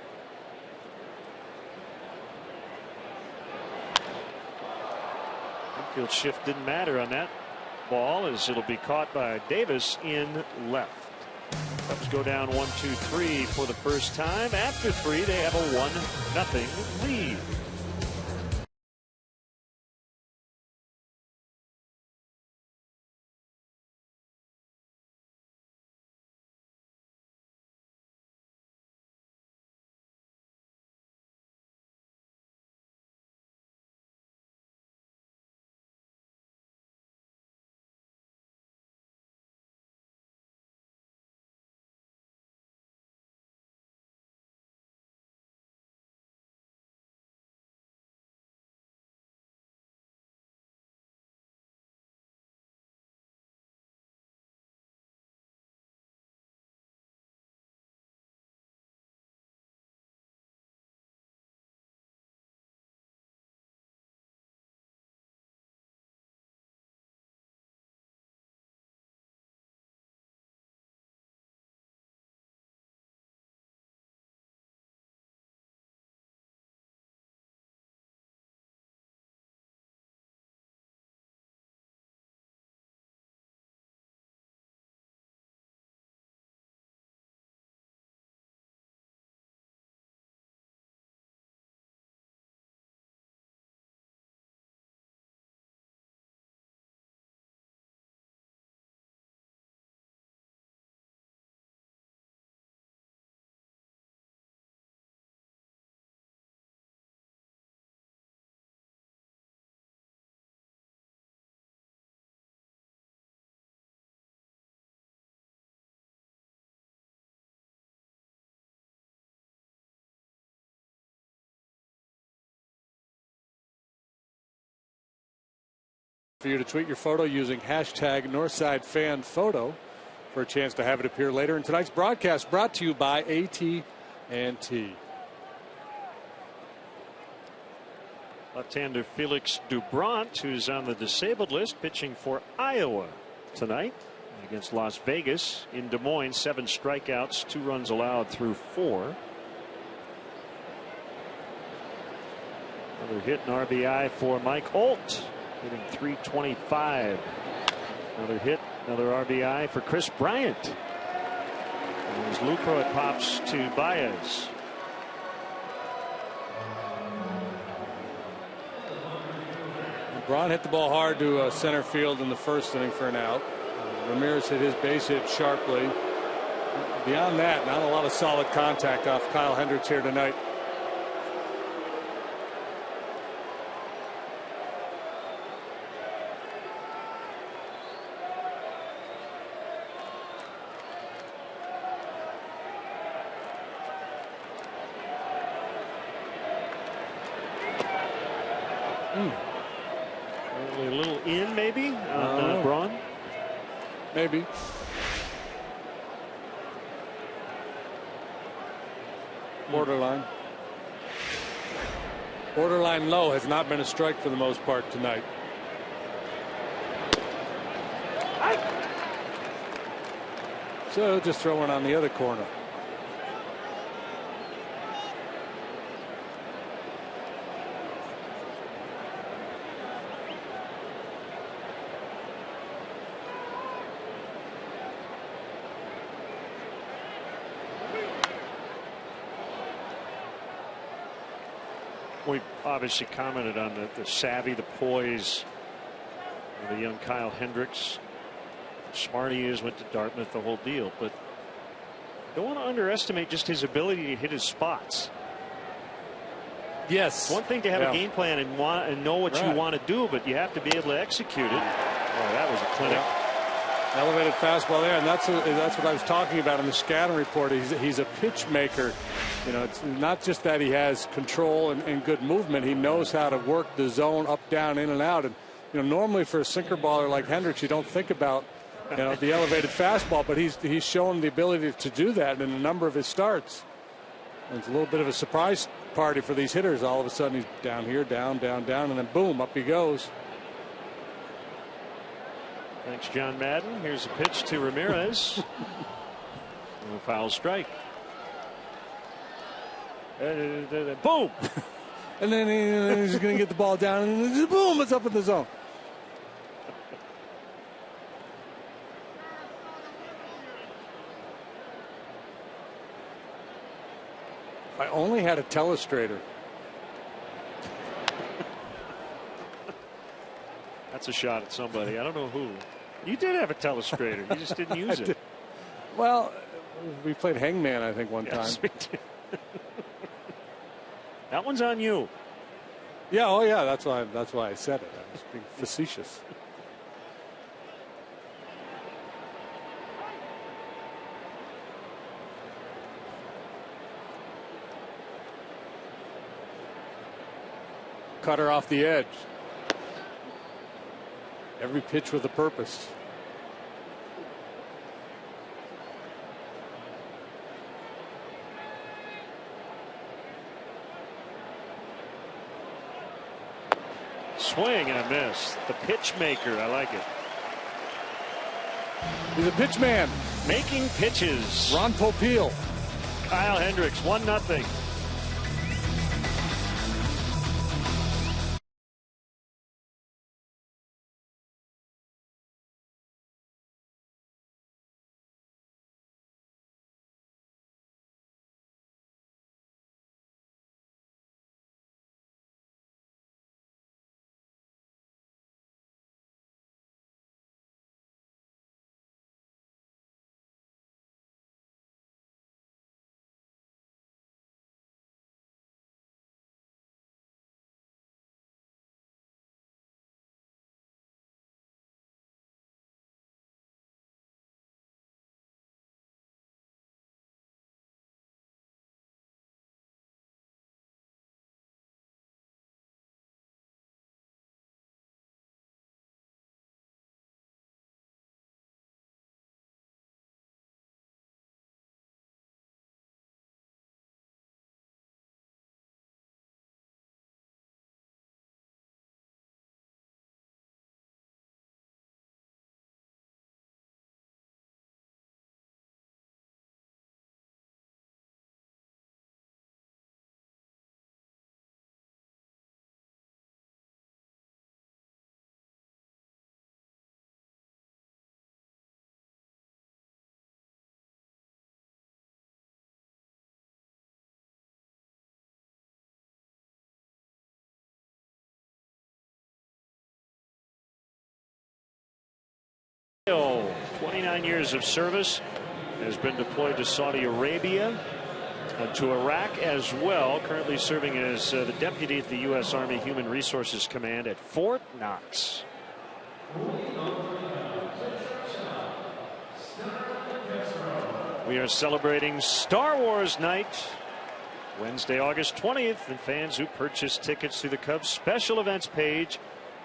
Infield shift didn't matter on that ball, as it'll be caught by Davis in left. Cubs go down 1-2-3 for the first time. After 3, they have a 1-0 lead. For you to tweet your photo using hashtag NorthsideFanPhoto for a chance to have it appear later in tonight's broadcast, brought to you by AT&T. Left-hander Felix Doubront, who's on the disabled list, pitching for Iowa tonight against Las Vegas in Des Moines. 7 strikeouts, 2 runs allowed through 4. Another hit and RBI for Mike Olt, hitting .325. Another hit, another RBI for Chris Bryant. And as Lucroy pops to Baez. Braun hit the ball hard to center field in the first inning for an out. Ramirez hit his base hit sharply. Beyond that, not a lot of solid contact off Kyle Hendricks here tonight. A little in, maybe, on Braun? Maybe. Borderline. Borderline low has not been a strike for the most part tonight. So just throw it on the other corner. We obviously commented on the savvy, the poise of the young Kyle Hendricks. Smart he is, went to Dartmouth, the whole deal. But don't want to underestimate just his ability to hit his spots. Yes. One thing to have a game plan and know what you want to do, but you have to be able to execute it. Oh, that was a clinic. Elevated fastball there, and that's what I was talking about in the scouting report. He's a pitch maker. You know, it's not just that he has control and good movement. He knows how to work the zone up, down, in, and out. And you know, normally for a sinker baller like Hendricks, you don't think about the elevated fastball, but he's shown the ability to do that in a number of his starts. And it's a little bit of a surprise party for these hitters. All of a sudden, he's down here, down, down, down, and then boom, up he goes. Thanks, John Madden. Here's a pitch to Ramirez. A foul strike. Boom. And then he's going to get the ball down, and then boom, it's up in the zone. If I only had a telestrator. That's a shot at somebody. I don't know who. You did have a telestrator. You just didn't use it. Well, we played Hangman, I think, one time. We did. That one's on you. Yeah. Oh, yeah. That's why I said it. I was being facetious. Cutter off the edge. Every pitch with a purpose. Swing and a miss. The pitch maker. I like it. He's a pitch man. Making pitches. Ron Popeil. Kyle Hendricks, 1-0. Hill, 29 years of service, has been deployed to Saudi Arabia, to Iraq as well. Currently serving as the deputy at the U.S. Army Human Resources Command at Fort Knox. We are celebrating Star Wars night, Wednesday, August 20th, and fans who purchase tickets through the Cubs special events page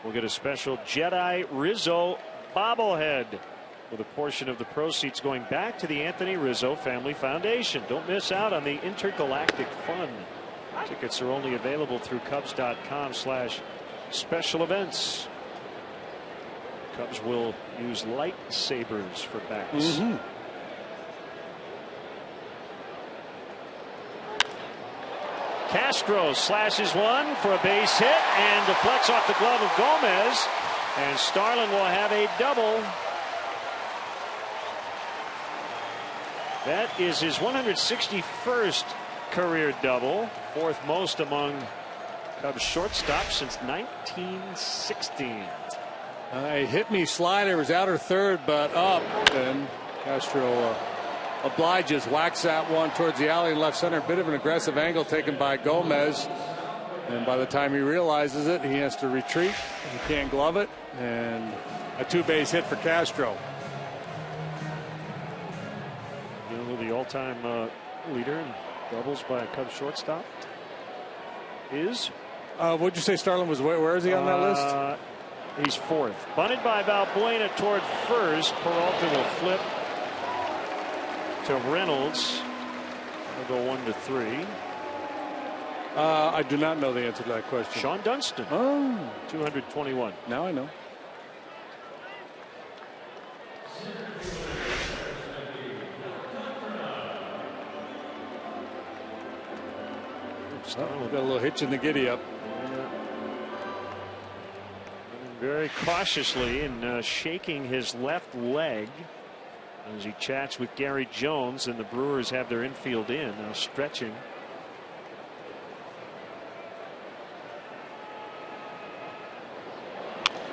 We'll get a special Jedi Rizzo bobblehead with a portion of the proceeds going back to the Anthony Rizzo Family Foundation. Don't miss out on the intergalactic fun. Tickets are only available through Cubs.com/special events. Cubs will use lightsabers for backs. Castro slashes one for a base hit and deflects off the glove of Gomez. And Starlin will have a double. That is his 161st career double, fourth most among Cubs shortstops since 1916. A hit me slider was outer third, but up, and Castro obliges, whacks that one towards the alley in left center. A bit of an aggressive angle taken by Gomez, and by the time he realizes it, he has to retreat. He can't glove it, and a two-base hit for Castro. You know who the all-time leader in doubles by a Cubs shortstop is? What'd you say Starlin was? Where is he on that list? He's fourth. Bunted by Valbuena toward first. Peralta will flip to Reynolds. We'll go 1-3. I do not know the answer to that question. Sean Dunston. Oh, 221. Now I know. Got a little hitch in the giddy up. Very cautiously and shaking his left leg as he chats with Gary Jones, and the Brewers have their infield in now stretching.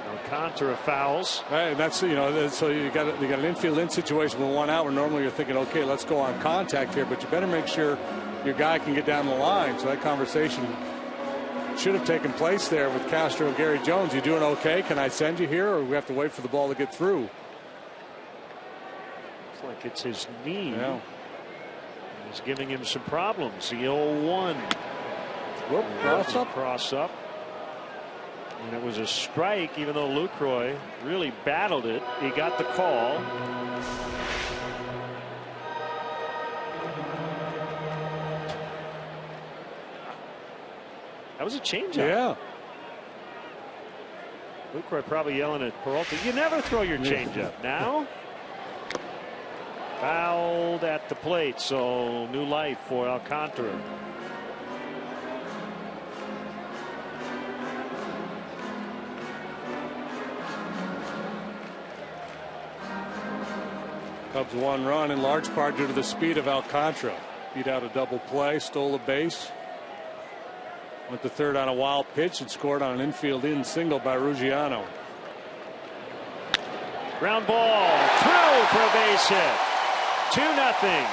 Alcantara fouls. Right, that's so you got an infield in situation with one out where normally you're thinking, okay, let's go on contact here, but you better make sure your guy can get down the line. So that conversation should have taken place there with Castro and Gary Jones. You doing okay? Can I send you here, or we have to wait for the ball to get through? Looks like it's his knee. Yeah. He's giving him some problems. The 0-1. Whoop, cross up. And it was a strike, even though Lucroy really battled it. He got the call. That was a changeup. Yeah. Lucroy probably yelling at Peralta, you never throw your changeup. Now fouled at the plate, so new life for Alcantara. Cubs one run in large part due to the speed of Alcantara. Beat out a double play, stole a base. Went to third on a wild pitch and scored on an infield in single by Ruggiano. Ground ball through for a base hit. 2-0.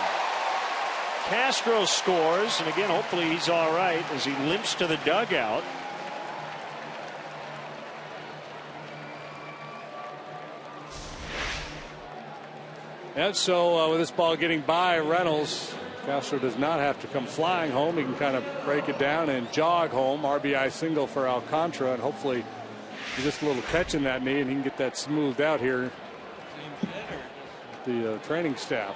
Castro scores, and again, hopefully he's all right as he limps to the dugout. And so with this ball getting by Reynolds, Castro does not have to come flying home. He can kind of break it down and jog home. RBI single for Alcantara, and hopefully just a little catch in that knee and he can get that smoothed out here with the training staff.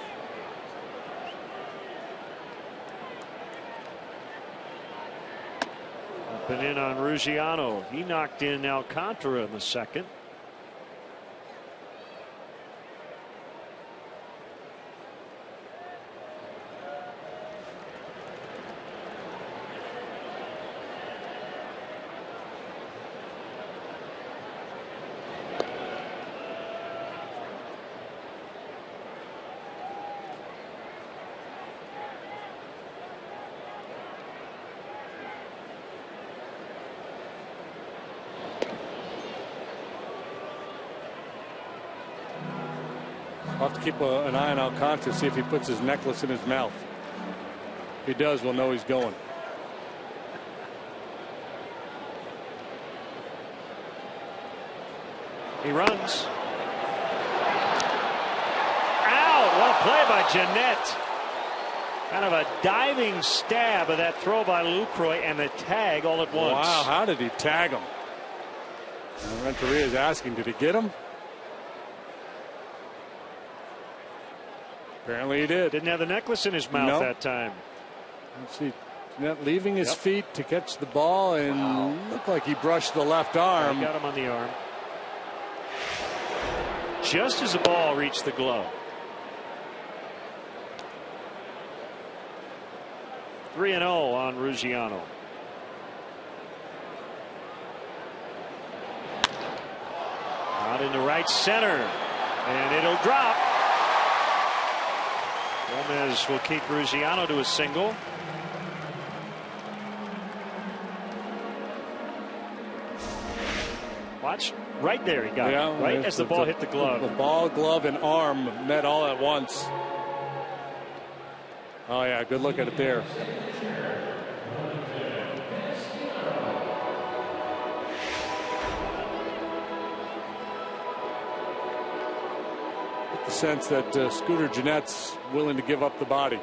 Up and in on Ruggiano. He knocked in Alcantara in the second. I'll have to keep an eye on Alcantara, see if he puts his necklace in his mouth. If he does, we'll know he's going. He runs. Out. What a play by Jeanette. Kind of a diving stab of that throw by Lucroy and the tag all at once. Wow, how did he tag him? Renteria is asking, did he get him? Apparently he did. Didn't have the necklace in his mouth that time. Let's see. Not leaving his feet to catch the ball, and looked like he brushed the left arm. He got him on the arm. Just as the ball reached the glove. 3-0 on Ruggiano. Out into right center, and it'll drop. Gomez will keep Ruggiano to a single. Watch right there, he got it right as the ball hit the glove. The ball, glove, and arm met all at once. Oh yeah, good look at it there. Get the sense that Scooter Gennett's willing to give up the body.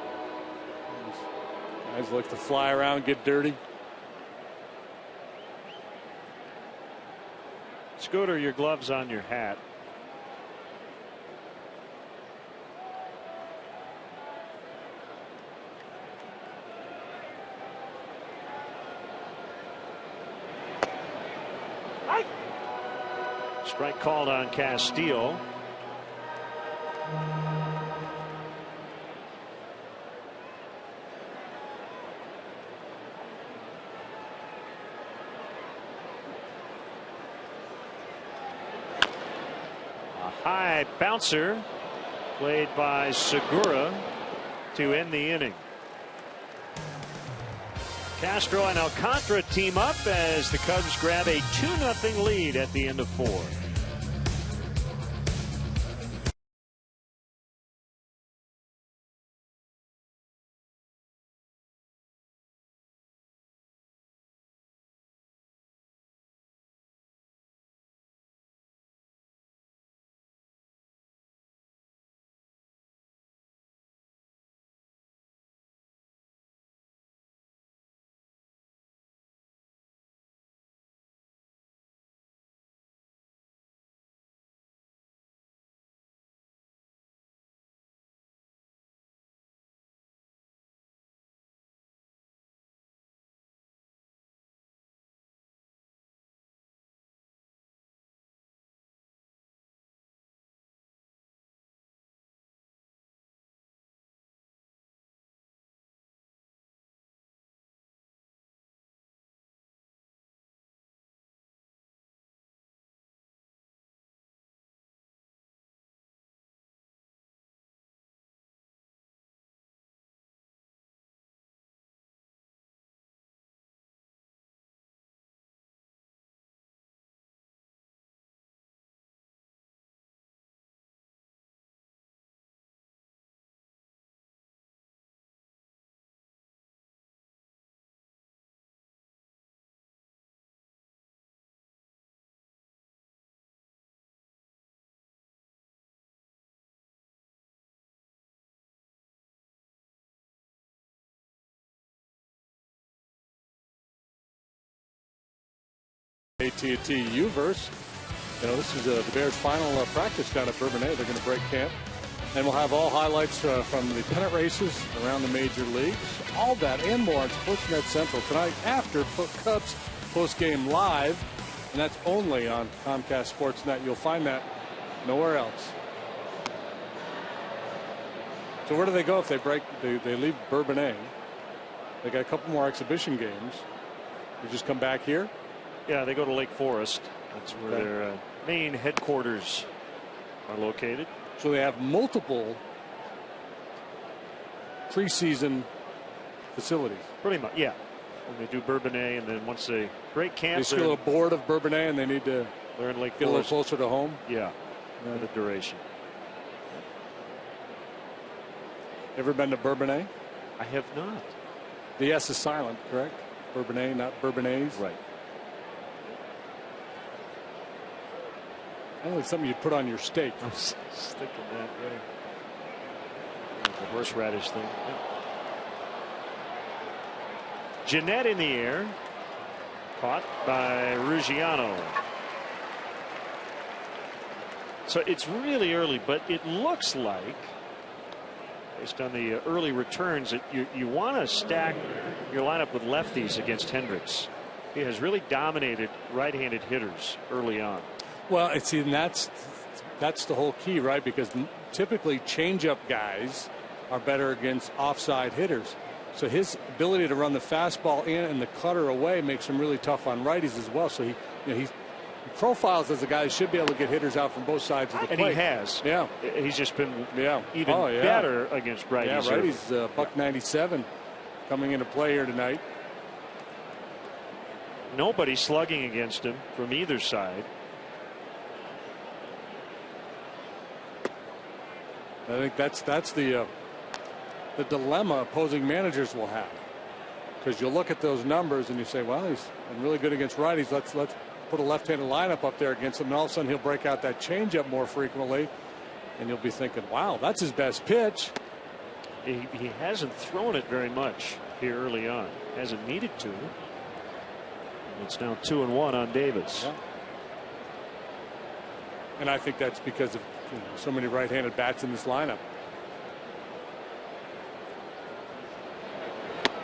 Guys like to fly around, get dirty. Scooter, your gloves on your hat. Strike called on Castillo. High bouncer played by Segura to end the inning. Castro and Alcantara team up as the Cubs grab a 2-0 lead at the end of 4. AT U-verse. This is the Bears' final practice down at Bourbonnais. They're going to break camp. And we'll have all highlights from the pennant races around the major leagues. All that and more on Sportsnet Central tonight after Cubs postgame live. And that's only on Comcast Sportsnet. You'll find that nowhere else. So where do they go if they leave Bourbonnais? They got a couple more exhibition games. They just come back here? Yeah, they go to Lake Forest. That's where their main headquarters are located. So they have multiple preseason facilities. Pretty much, yeah. When they do Bourbonnais, and then once they break camp, they still a little bored of Bourbonnais, and they need to learn Lake Forest. Get a little closer to home. Yeah, for the duration. Ever been to Bourbonnais? I have not. The S is silent, correct? Bourbonnais, not Bourbonnais. Right. I think it's something you'd put on your steak. I'm sticking that way. The horseradish thing. Yeah. Gennett in the air. Caught by Ruggiano. So it's really early, but it looks like, based on the early returns, that you want to stack your lineup with lefties against Hendricks. He has really dominated right-handed hitters early on. Well, see, and that's the whole key, right? Because typically changeup guys are better against offside hitters. So his ability to run the fastball in and the cutter away makes him really tough on righties as well. So he profiles as a guy who should be able to get hitters out from both sides of the plate. And he has. Yeah. He's just been even yeah. better against righties. Yeah, righties, buck 97 coming into play here tonight. Nobody slugging against him from either side. I think that's the dilemma opposing managers will have, because you'll look at those numbers and you say, well, he's been really good against righties. Let's put a left-handed lineup up there against him, and all of a sudden he'll break out that changeup more frequently, and you'll be thinking, wow, that's his best pitch. He hasn't thrown it very much here early on. Hasn't needed to. It's now 2-1 on Davis. Yeah. And I think that's because of so many right-handed bats in this lineup.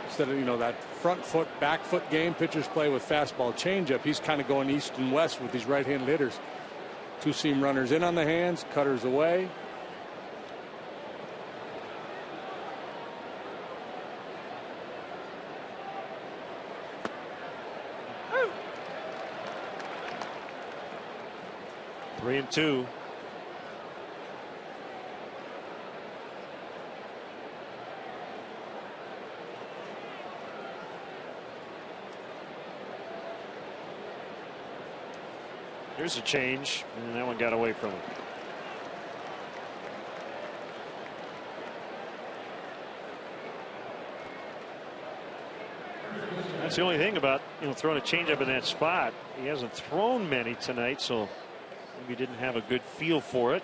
Instead of that front foot, back foot game pitchers play with fastball changeup, he's kind of going east and west with these right-handed hitters. Two-seam runners in on the hands, cutters away. Three and two. Here's a change, and that one got away from him. That's the only thing about throwing a changeup in that spot. He hasn't thrown many tonight, so maybe didn't have a good feel for it.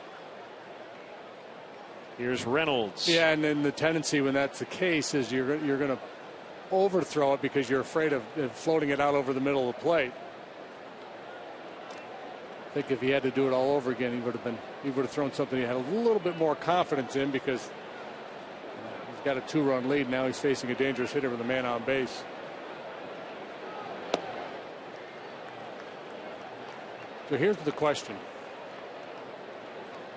Here's Reynolds. Yeah, and then the tendency when that's the case is you're going to overthrow it because you're afraid of floating it out over the middle of the plate. I think if he had to do it all over again, he would have thrown something he had a little bit more confidence in, because he's got a 2-run lead. Now he's facing a dangerous hitter with a man on base. So here's the question.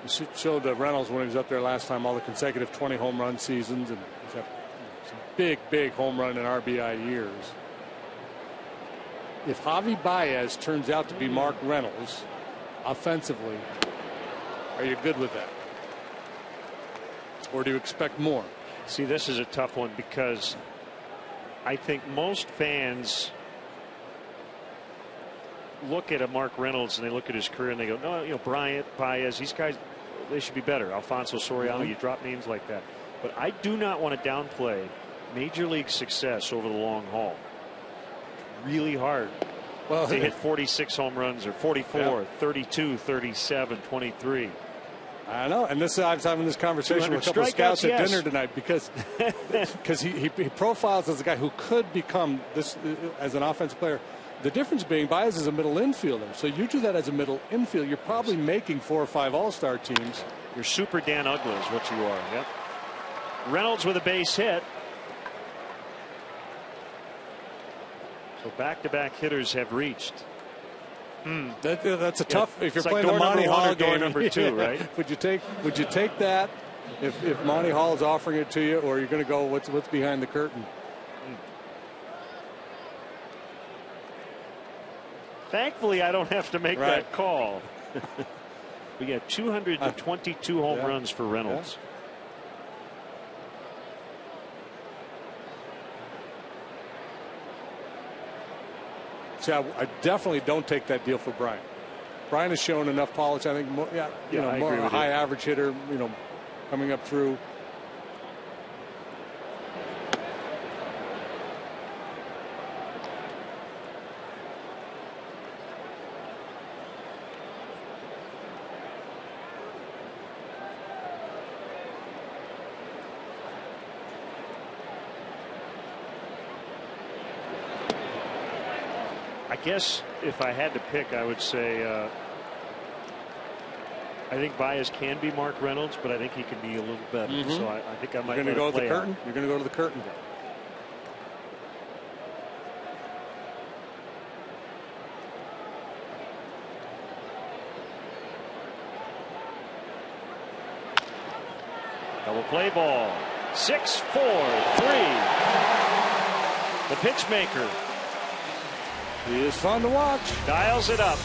You showed Reynolds when he was up there last time all the consecutive 20 home run seasons, and he's had some big home run and RBI years. If Javi Baez turns out to be Mark Reynolds offensively, are you good with that? Or do you expect more? See, this is a tough one, because I think most fans look at a Mark Reynolds and they look at his career and they go, no, Bryant, Baez, these guys, they should be better. Alfonso Soriano, you drop names like that. But I do not want to downplay major league success over the long haul. Really hard to hit 46 home runs, or 44, 32, 37, 23. I know, and I was having this conversation with a couple of scouts at dinner tonight, because he profiles as a guy who could become this as an offensive player. The difference being Baez is a middle infielder, so you do that as a middle infielder, you're probably making 4 or 5 all-star teams. You're super Dan Uggla is what you are. Yep. Reynolds with a base hit. So back-to-back hitters have reached. That's a tough. If you're it's playing like the Monty Hall door game, number 2, right? Would you take that if Monty Hall is offering it to you, or you're going to go what's behind the curtain? Thankfully, I don't have to make that call. We got 222 home runs for Reynolds. See, I definitely don't take that deal for Bryant. Bryant has shown enough polish. I think, more a high average hitter, coming up through. I guess if I had to pick, I would say I think Baez can be Mark Reynolds, but I think he can be a little better. So I think I might. You're going to go to the curtain. You're going to go to the curtain. Double play ball. 6-4-3. The pitch maker. He is fun to watch. Dials it up.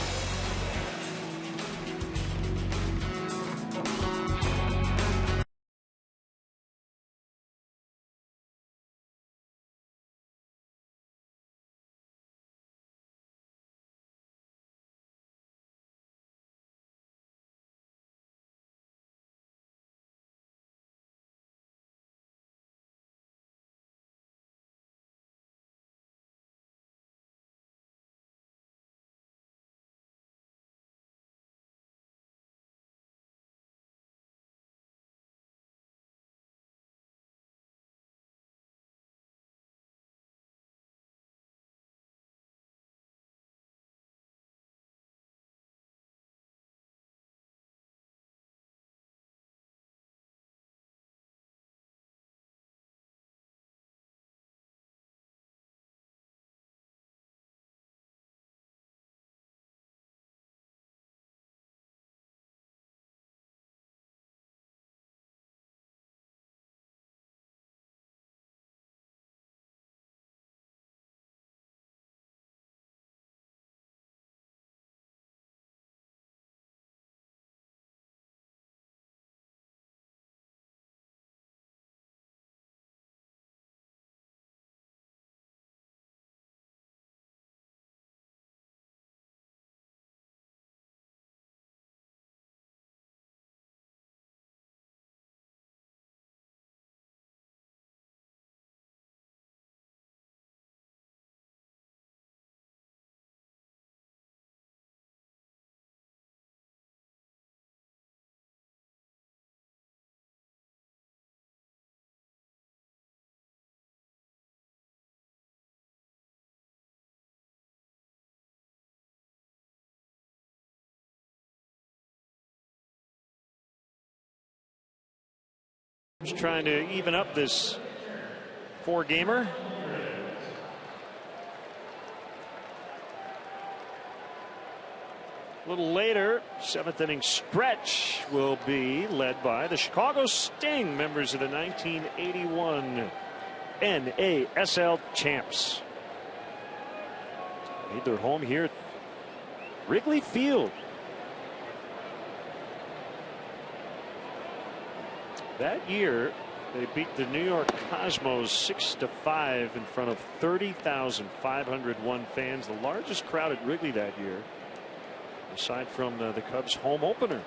Just trying to even up this 4-gamer. A little later, 7th inning stretch will be led by the Chicago Sting, members of the 1981 NASL champs. Made their home here at Wrigley Field. That year, they beat the New York Cosmos 6-5 in front of 30,501 fans, the largest crowd at Wrigley that year, aside from the Cubs' home opener.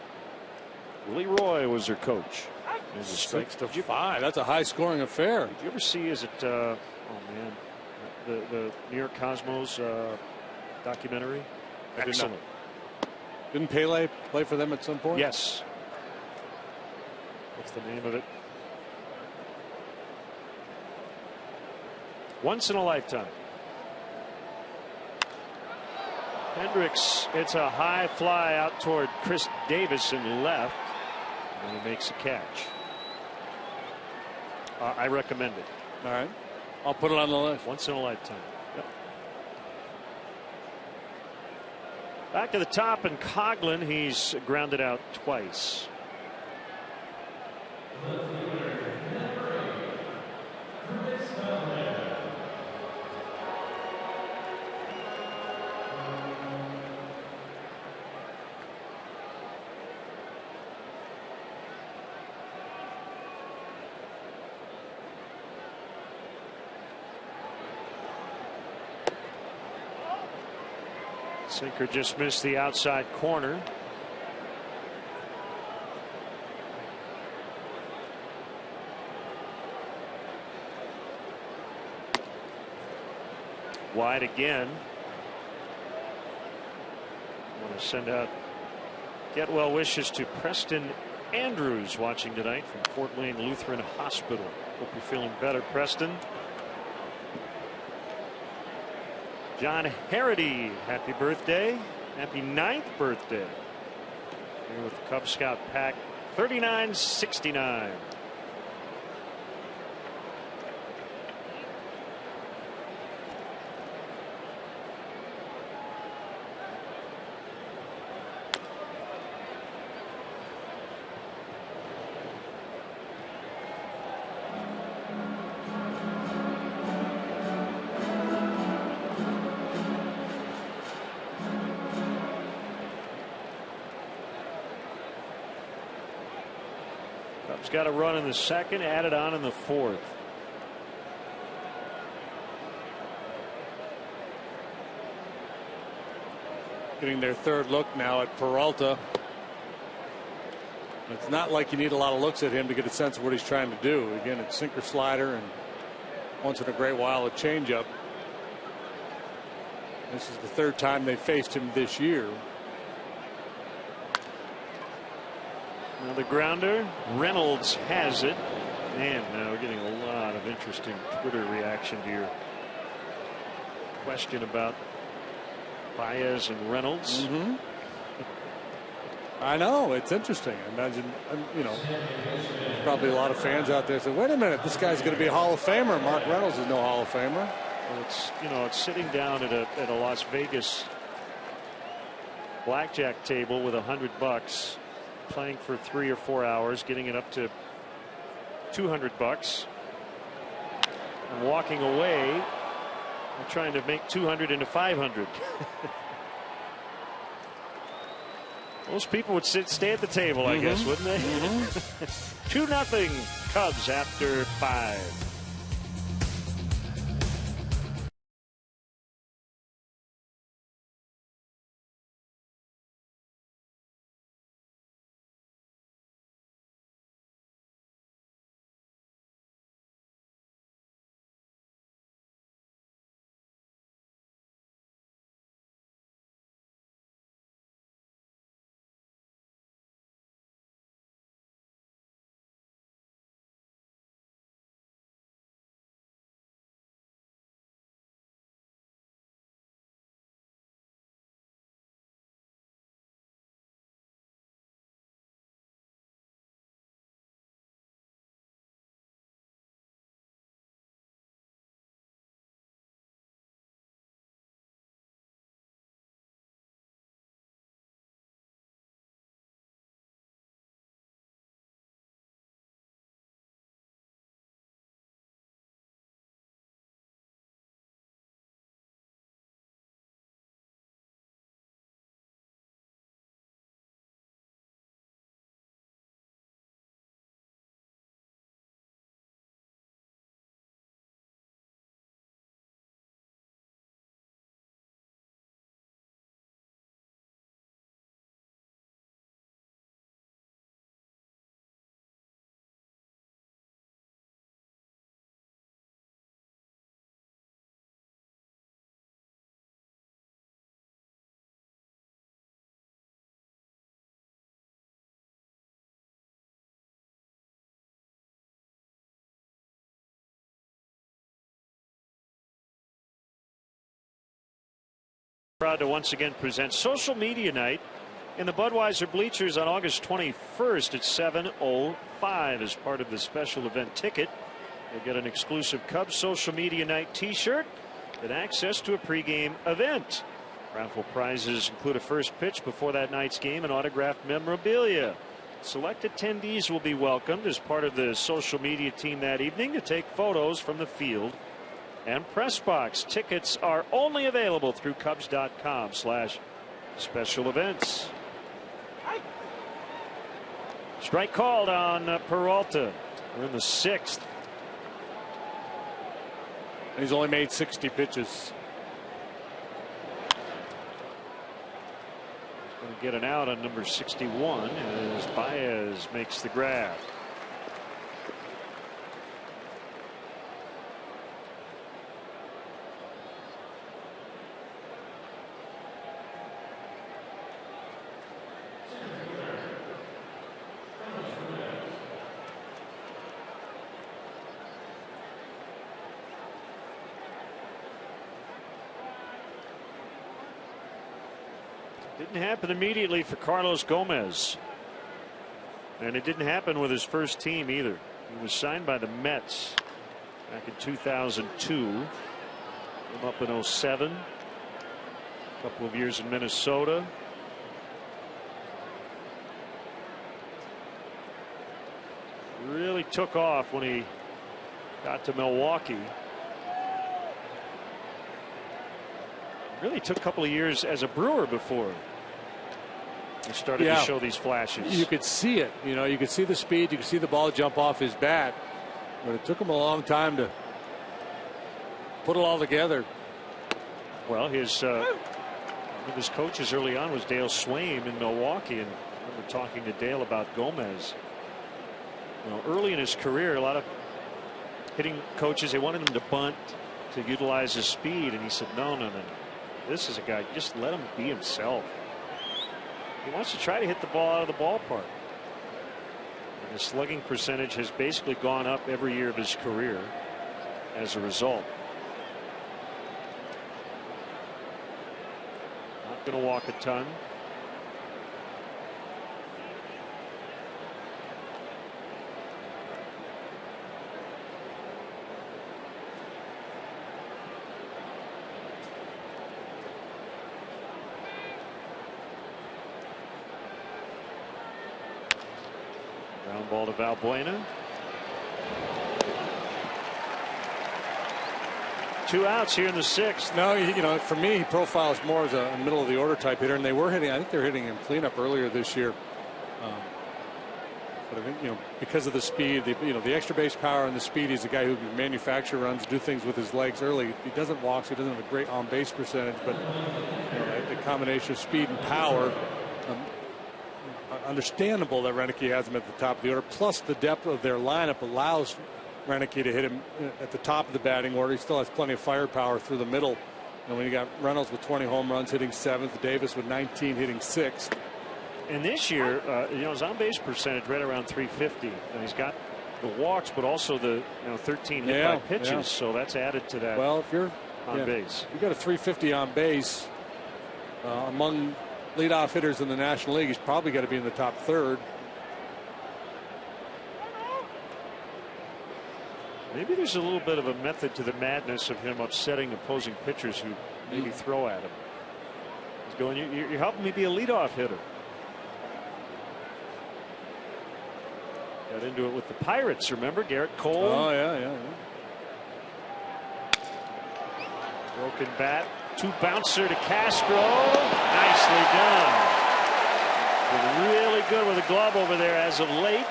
Willie Roy was their coach. 6-5. That's a high-scoring affair. Did you ever see? Is it? Oh man, the New York Cosmos documentary. Excellent. Didn't Pele play for them at some point? Yes. What's the name of it? Once in a lifetime. Hendricks, it's a high fly out toward Chris Davis in left, and he makes a catch. I recommend it. All right, I'll put it on the list. Once in a lifetime. Yep. Back to the top, and Coughlin, he's grounded out twice. Sinker just missed the outside corner. Wide again. I want to send out get well wishes to Preston Andrews, watching tonight from Fort Wayne Lutheran Hospital. Hope you're feeling better, Preston. John Harrity, happy birthday. Happy 9th birthday. Here with the Cub Scout pack, 39-69. Cubs got a run in the second, added on in the fourth. Getting their third look now at Peralta. It's not like you need a lot of looks at him to get a sense of what he's trying to do. Again, it's sinker, slider, and once in a great while a changeup. This is the third time they faced him this year. Another grounder. Reynolds has it. Man, now we're getting a lot of interesting Twitter reaction to your question about Baez and Reynolds. I know, it's interesting. Imagine, you know, there's probably a lot of fans out there say, wait a minute, this guy's going to be a Hall of Famer. Mark Reynolds is no Hall of Famer. Well, it's, you know, it's sitting down at a Las Vegas blackjack table with $100, playing for 3 or 4 hours, getting it up to $200, and walking away and trying to make 200 into 500. Most people would stay at the table, I guess, wouldn't they? 2-0 Cubs after 5. Proud to once again present Social Media Night in the Budweiser bleachers on August 21st at 7:05 as part of the special event ticket. You'll get an exclusive Cubs Social Media Night t-shirt and access to a pregame event. Raffle prizes include a first pitch before that night's game and autographed memorabilia. Select attendees will be welcomed as part of the social media team that evening to take photos from the field and press box. Tickets are only available through Cubs.com/special events. Strike called on Peralta. We're in the 6th. He's only made 60 pitches. Going to get an out on number 61 as Baez makes the grab. Didn't happen immediately for Carlos Gomez. And it didn't happen with his first team either. He was signed by the Mets back in 2002. Came up in 07. A couple of years in Minnesota. Really took off when he got to Milwaukee. Really took a couple of years as a Brewer before he started to show these flashes. You could see it. You know, you could see the speed. You could see the ball jump off his bat. But it took him a long time to put it all together. Well, one of his coaches early on was Dale Swaim in Milwaukee, and I remember talking to Dale about Gomez. You know, early in his career, a lot of hitting coaches, they wanted him to bunt to utilize his speed, and he said, no. This is a guy, just let him be himself. He wants to try to hit the ball out of the ballpark. And his slugging percentage has basically gone up every year of his career as a result. Not going to walk a ton. Ground ball to Valbuena. 2 outs here in the 6th. No, you know, for me, he profiles more as a middle of the order type hitter, and they were hitting. I think they're hitting him cleanup earlier this year. But I think, you know, because of the speed, the extra base power and the speed, he's a guy who can manufacture runs, do things with his legs early. He doesn't walk, so he doesn't have a great on base percentage, but you know, the combination of speed and power. Understandable that Roenicke has him at the top of the order. Plus, the depth of their lineup allows Roenicke to hit him at the top of the batting order. He still has plenty of firepower through the middle. And when you got Reynolds with 20 home runs hitting 7th, Davis with 19 hitting 6th. And this year, his on base percentage right around 350. And he's got the walks, but also the 13 hit by pitches. Yeah. So that's added to that. Well, if you're on base, you got a 350 on base among leadoff hitters in the National League. He's probably got to be in the top third. Maybe there's a little bit of a method to the madness of him upsetting opposing pitchers who maybe throw at him. He's going, you're helping me be a leadoff hitter. Got into it with the Pirates, remember? Garrett Cole. Oh, yeah. Broken bat. 2 bouncer to Castro. Nicely done. Been really good with the glove over there as of late.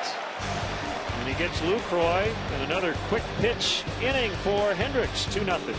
And he gets Lucroy, and another quick pitch inning for Hendricks. 2-0.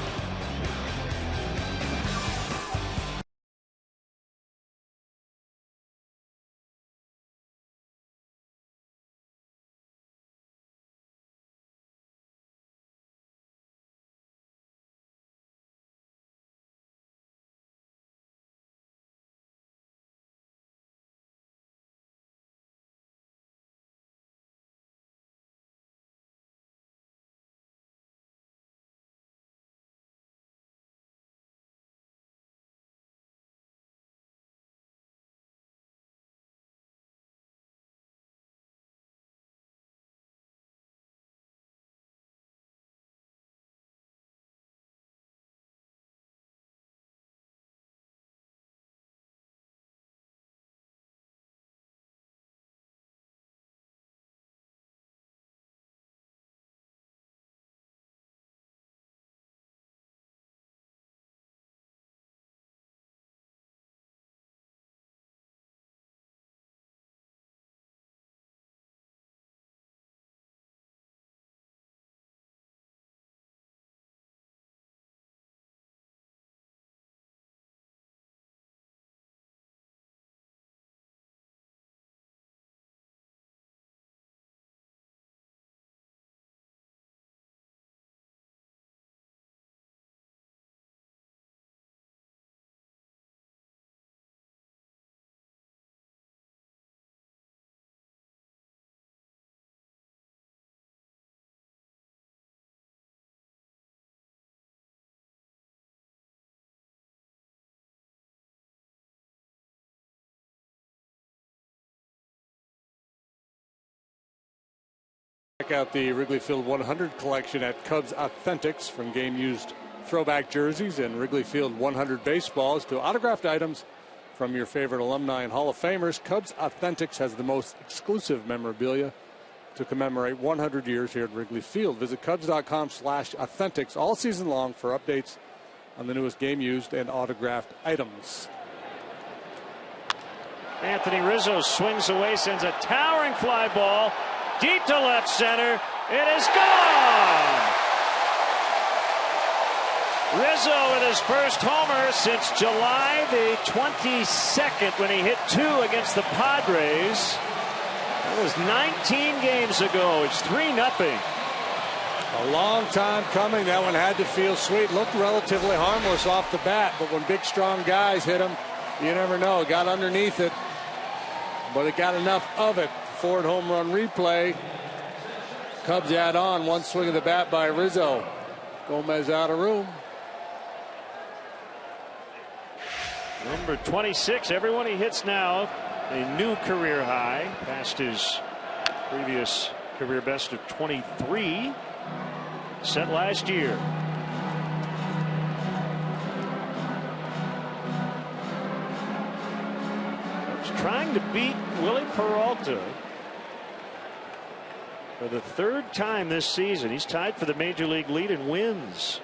out the Wrigley Field 100 collection at Cubs Authentics, from game-used throwback jerseys and Wrigley Field 100 baseballs to autographed items from your favorite alumni and Hall of Famers. Cubs Authentics has the most exclusive memorabilia to commemorate 100 years here at Wrigley Field. Visit Cubs.com/authentics all season long for updates on the newest game-used and autographed items. Anthony Rizzo swings away, sends a towering fly ball deep to left center. It is gone! Rizzo with his first homer since July the 22nd, when he hit 2 against the Padres. That was 19 games ago. It's 3-0. A long time coming. That one had to feel sweet. Looked relatively harmless off the bat, but when big, strong guys hit him, you never know. Got underneath it, but it got enough of it. Ford home run replay. Cubs add on. One swing of the bat by Rizzo. Gomez out of room. Number 26. Everyone he hits now, a new career high, past his previous career best of 23, set last year. He's trying to beat Willie Peralta for the 3rd time this season. He's tied for the major league lead in wins.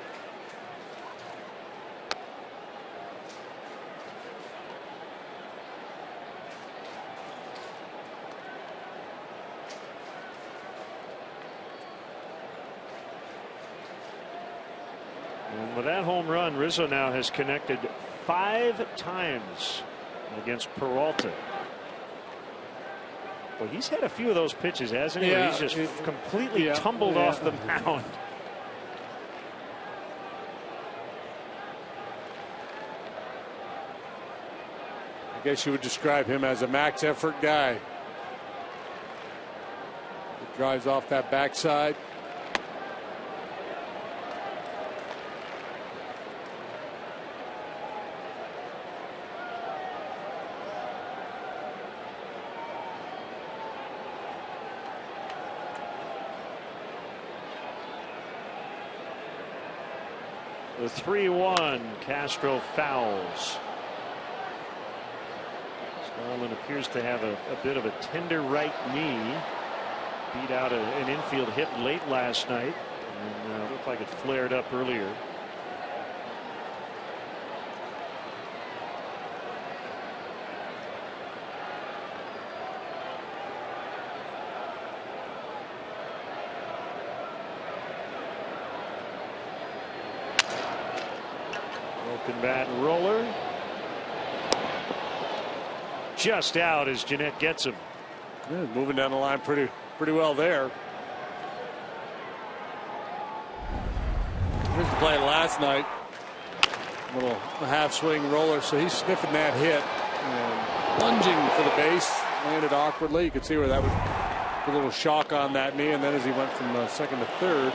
And with that home run, Rizzo now has connected 5 times against Peralta. Well, he's had a few of those pitches, hasn't he? Yeah, he's just completely tumbled off the mound. I guess you would describe him as a max effort guy. He drives off that backside. The 3-1, Castro fouls. Starlin appears to have a bit of a tender right knee. Beat out an infield hit late last night, and looked like it flared up earlier. Open bat roller. Just out as Jeanette gets him. Yeah, moving down the line pretty well there. Here's the play last night. Little half swing roller, so he's sniffing that hit and lunging for the base. Landed awkwardly. You could see where that was a little shock on that knee, and then as he went from second to third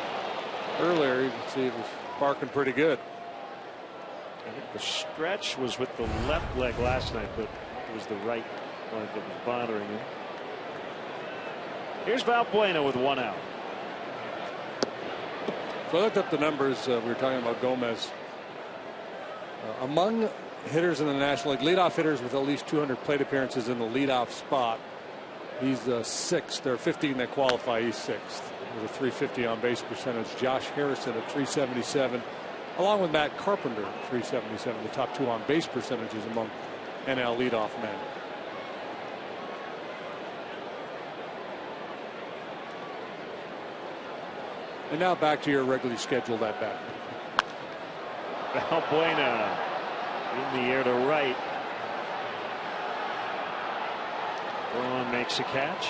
earlier, you can see it was barking pretty good. I think the stretch was with the left leg last night, but it was the right leg that was bothering him. Here's Valbuena with 1 out. So I looked up the numbers. We were talking about Gomez. Among hitters in the National League, leadoff hitters with at least 200 plate appearances in the leadoff spot, he's 6th. There are 15 that qualify. He's 6th with a .350 on base percentage. Josh Harrison at .377. Along with Matt Carpenter at .377, the top 2 on base percentages among NL leadoff men. And now back to your regularly scheduled at bat. Valbuena in the air to right. Braun makes a catch.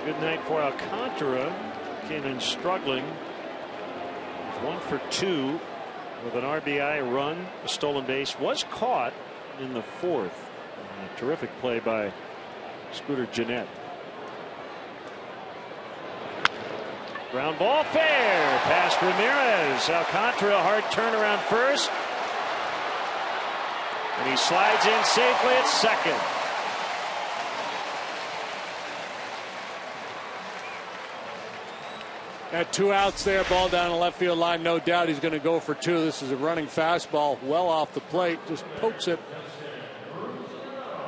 Good night for Alcantara. Came in struggling. 1 for 2 with an RBI run. A stolen base was caught in the 4th. A terrific play by Scooter Gennett. Ground ball fair past Ramirez. Alcantara hard turnaround first. And he slides in safely at second. At 2 outs there, ball down the left field line. No doubt he's going to go for 2. This is a running fastball well off the plate. Just pokes it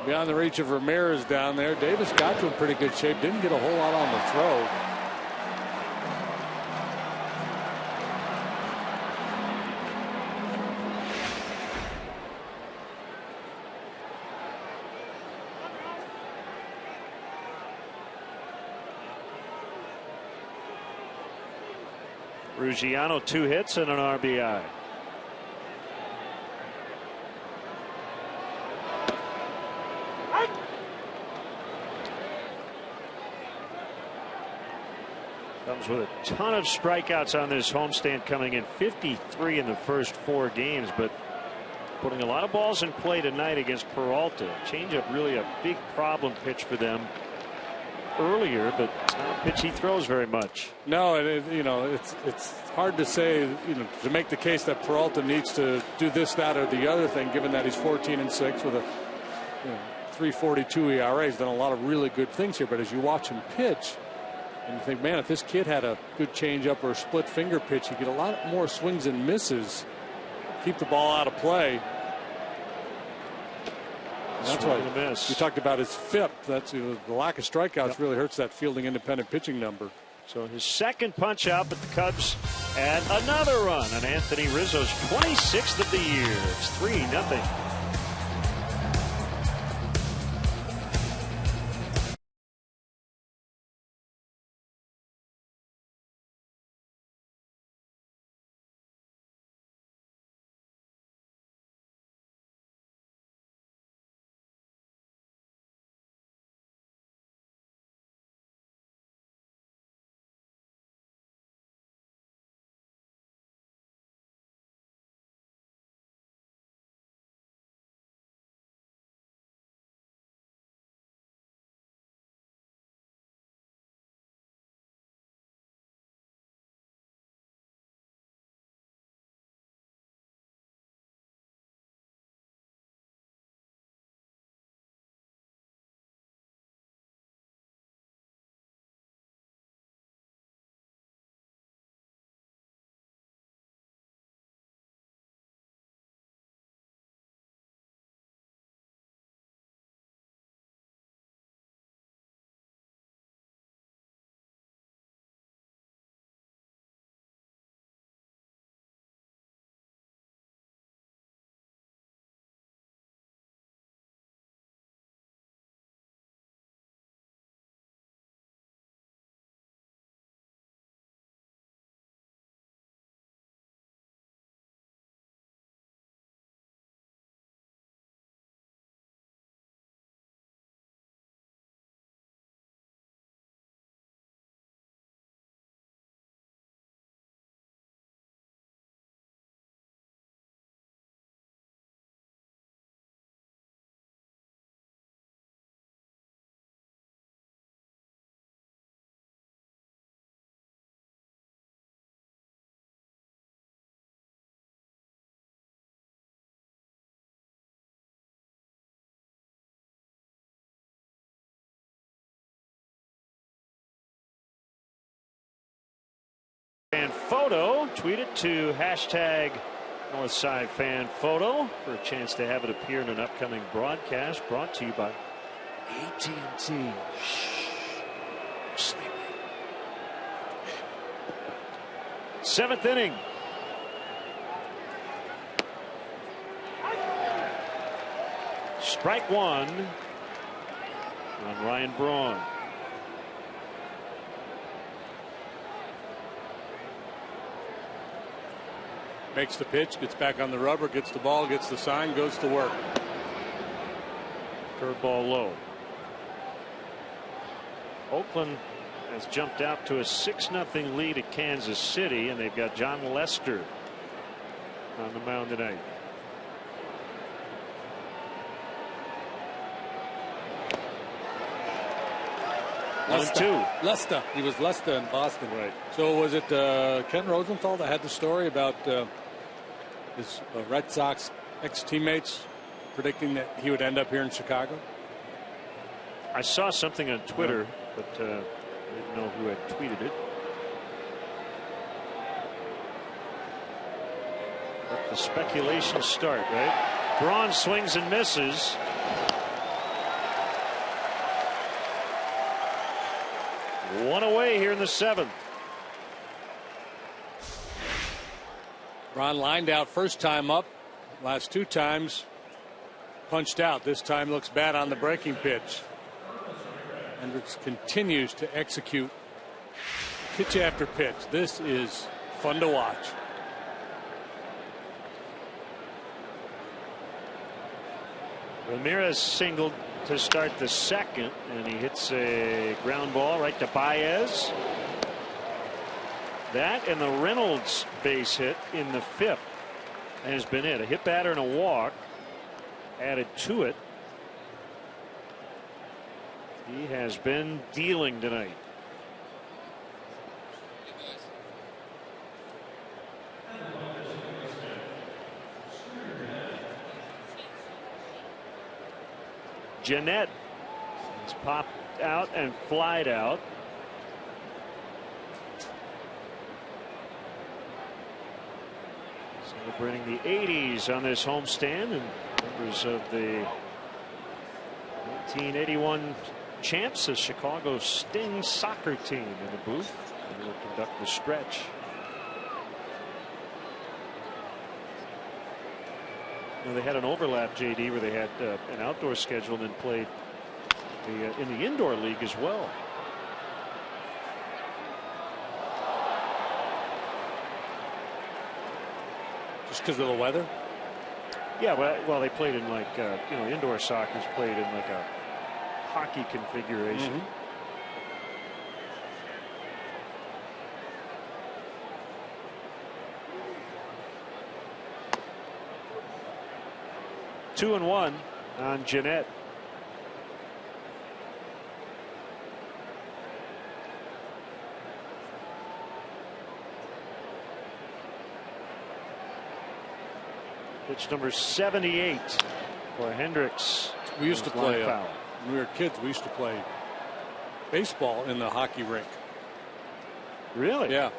beyond the reach of Ramirez down there. Davis got to in pretty good shape. Didn't get a whole lot on the throw. Ruggiano 2 hits and an RBI. Comes with a ton of strikeouts on this homestand, coming in 53 in the first 4 games, but putting a lot of balls in play tonight against Peralta. Changeup really a big problem pitch for them earlier, but it's not a pitch he throws very much. No, it's hard to say, to make the case that Peralta needs to do this, that, or the other thing, given that he's 14-6 with a 3.42 ERA. He's done a lot of really good things here, but as you watch him pitch, and you think, man, if this kid had a good changeup or a split finger pitch, he'd get a lot more swings and misses, keep the ball out of play. That's why we talked about his FIP. That's the lack of strikeouts really hurts that fielding independent pitching number. So his second punch out, but the Cubs add another run on Anthony Rizzo's 26th of the year. It's 3-0. Fan photo, tweet it to hashtag Northside Fan Photo for a chance to have it appear in an upcoming broadcast brought to you by AT&T. Sleepy. 7th inning. Strike 1 on Ryan Braun. Makes the pitch, gets back on the rubber, gets the ball, gets the sign, goes to work. Curveball low. Oakland has jumped out to a 6-0 lead at Kansas City, and they've got John Lester on the mound tonight. Leicester. He was Leicester in Boston. Right. So was it Ken Rosenthal that had the story about his Red Sox ex-teammates predicting that he would end up here in Chicago? I saw something on Twitter, but I didn't know who had tweeted it. Let the speculation start, right? Braun swings and misses. One away here in the 7th. Braun lined out first time up. Last 2 times punched out. This time looks bad on the breaking pitch. Hendricks continues to execute pitch after pitch. This is fun to watch. Ramirez singled to start the 2nd, and he hits a ground ball right to Baez. That and the Reynolds base hit in the 5th has been it. A hit batter and a walk added to it. He has been dealing tonight. Jeanette has popped out and flied out. Celebrating the 80s on this homestand, and members of the 1981 champs, the Chicago Sting soccer team, in the booth. They will conduct the stretch. You know, they had an overlap, JD, where they had an outdoor schedule and then played in the indoor league as well. Just because of the weather? Yeah, well, they played in like indoor soccer's played in like a hockey configuration. Mm-hmm. 2-1 on Jeanette. Pitch number 78 for Hendricks. We used to play when we were kids. We used to play baseball in the hockey rink. Really? Yeah,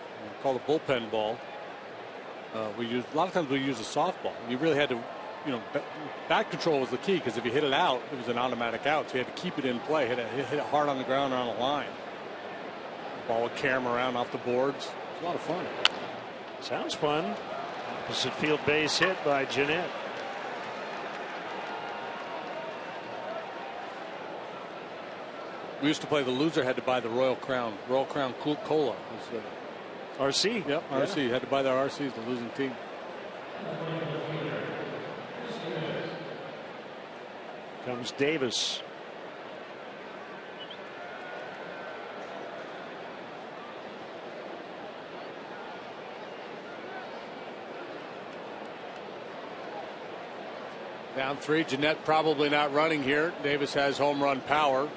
called a bullpen ball. A lot of times we use a softball. You really had to, bat control was the key, because if you hit it out, it was an automatic out. So you had to keep it in play, hit it hard on the ground or on a line. The ball would carry them around off the boards. It's a lot of fun. Sounds fun. Opposite field base hit by Jeanette. We used to play, the loser had to buy the Royal Crown Cola. RC. Yep, RC. Yeah. Had to buy their RCs, the losing team. Comes Davis. Down 3. Jeanette probably not running here. Davis has home run power.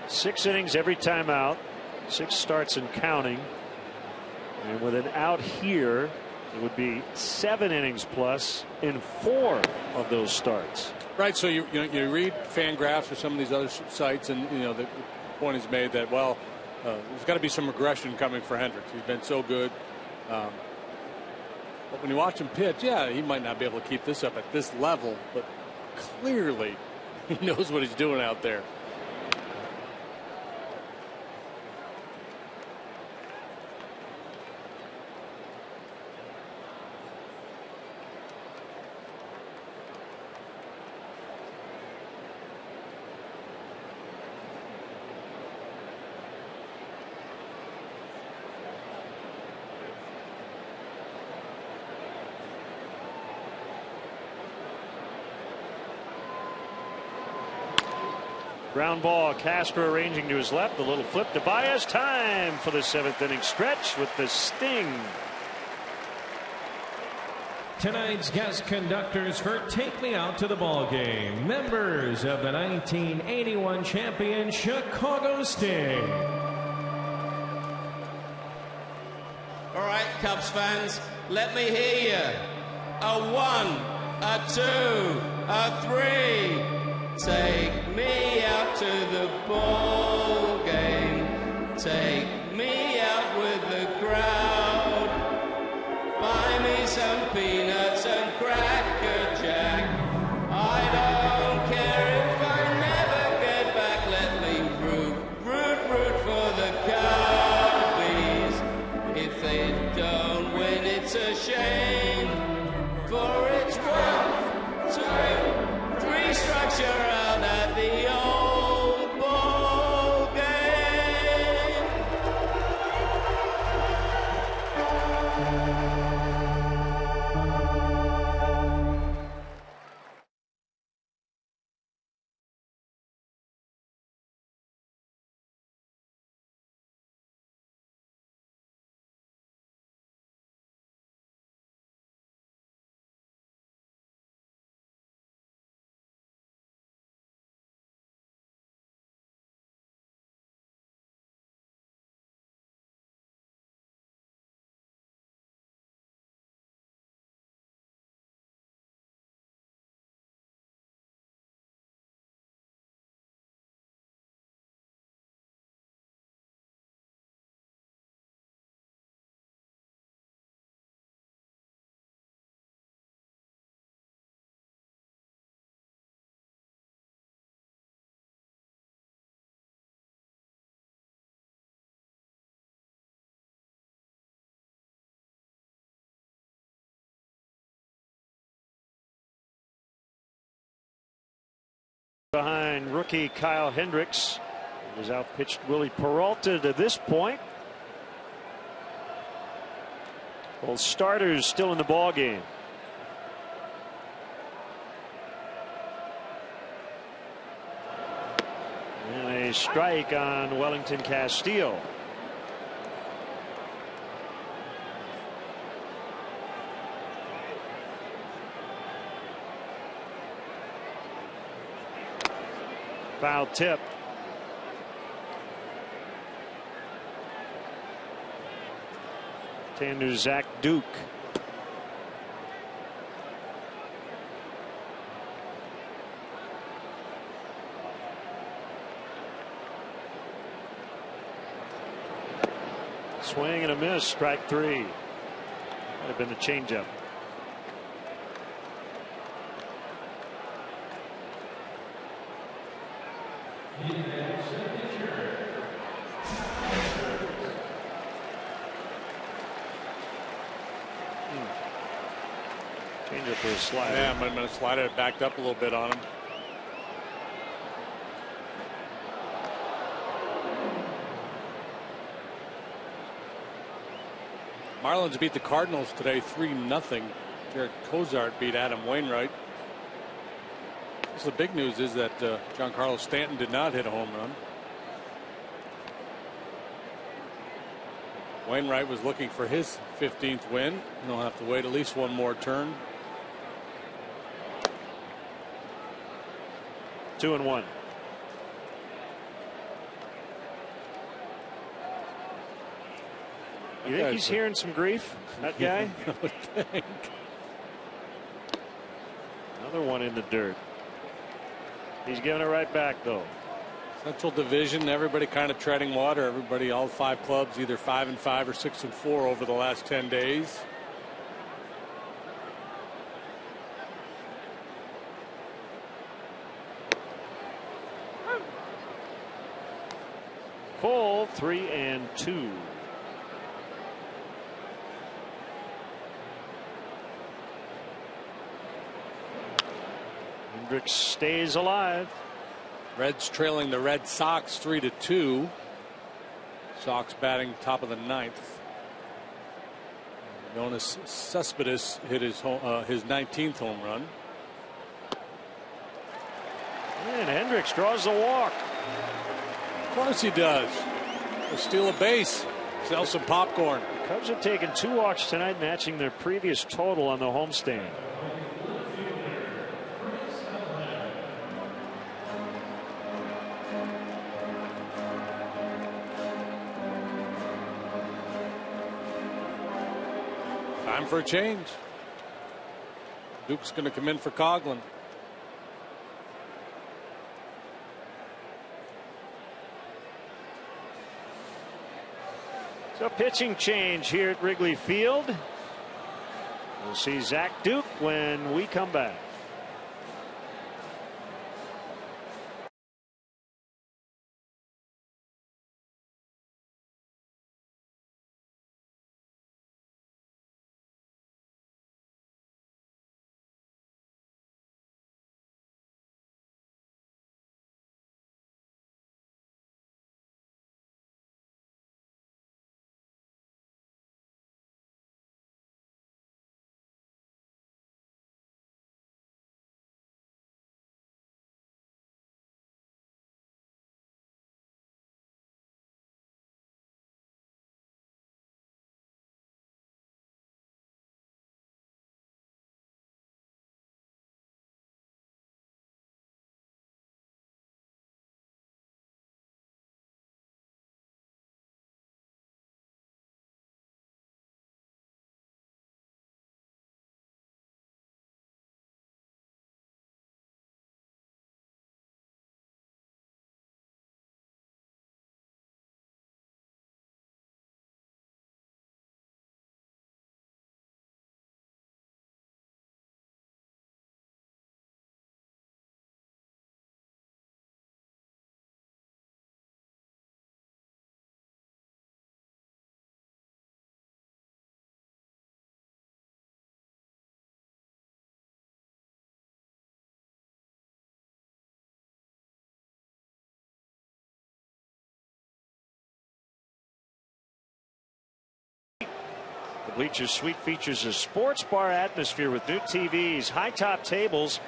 Six innings every time out. 6 starts and counting. And with an out here, it would be 7 innings plus in 4 of those starts. Right. So you read Fangraphs or some of these other sites, and the point is made that, well, there's got to be some regression coming for Hendricks. He's been so good. But when you watch him pitch, yeah, he might not be able to keep this up at this level, but clearly he knows what he's doing out there. Ground ball. Castro arranging to his left. A little flip to Baez. Time for the 7th inning stretch with the sting. Tonight's guest conductors for Take Me Out to the Ball Game, members of the 1981 champion Chicago Sting. All right, Cubs fans, let me hear you. A 1, a 2, a 3. Take me out to the ball game. Take me out with the crowd. Buy me some peanuts and Cracker Jack. I don't care if I never get back. Let me root for the Cubbies. If they don't win, it's a shame. For it's 1, 2, 3 strikes, you're out at the old ball game. Behind rookie Kyle Hendricks. He has outpitched Willie Peralta to this point. Both starters still in the ball game. And a strike on Wellington Castillo. Foul tip. To Zach Duke. Swing and a miss. Strike 3. Might have been the changeup. Changeup for a slider. Yeah, might have been a slider. It backed up a little bit on him. Marlins beat the Cardinals today 3-0. Jared Cozart beat Adam Wainwright. So the big news is that Giancarlo Stanton did not hit a home run. Wainwright was looking for his 15th win. He'll have to wait at least one more turn. 2-1. You think he's hearing some grief, that guy? I would think. Another one in the dirt. He's giving it right back, though. Central Division, everybody kind of treading water. Everybody, all 5 clubs, either 5-5 or 6-4 over the last 10 days. Full 3-2. Hendricks stays alive. Reds trailing the Red Sox 3-2. Sox batting top of the 9th. Jonas Cespedes hit his 19th home run. And Hendricks draws the walk. Of course he does. He'll steal a base, sell some popcorn. The Cubs have taken 2 walks tonight, matching their previous total on the homestand. Time for a change. Duke's going to come in for Coughlin. So pitching change here at Wrigley Field. We'll see Zach Duke when we come back. The Bleachers Suite features a sports bar atmosphere with new TVs, high top tables,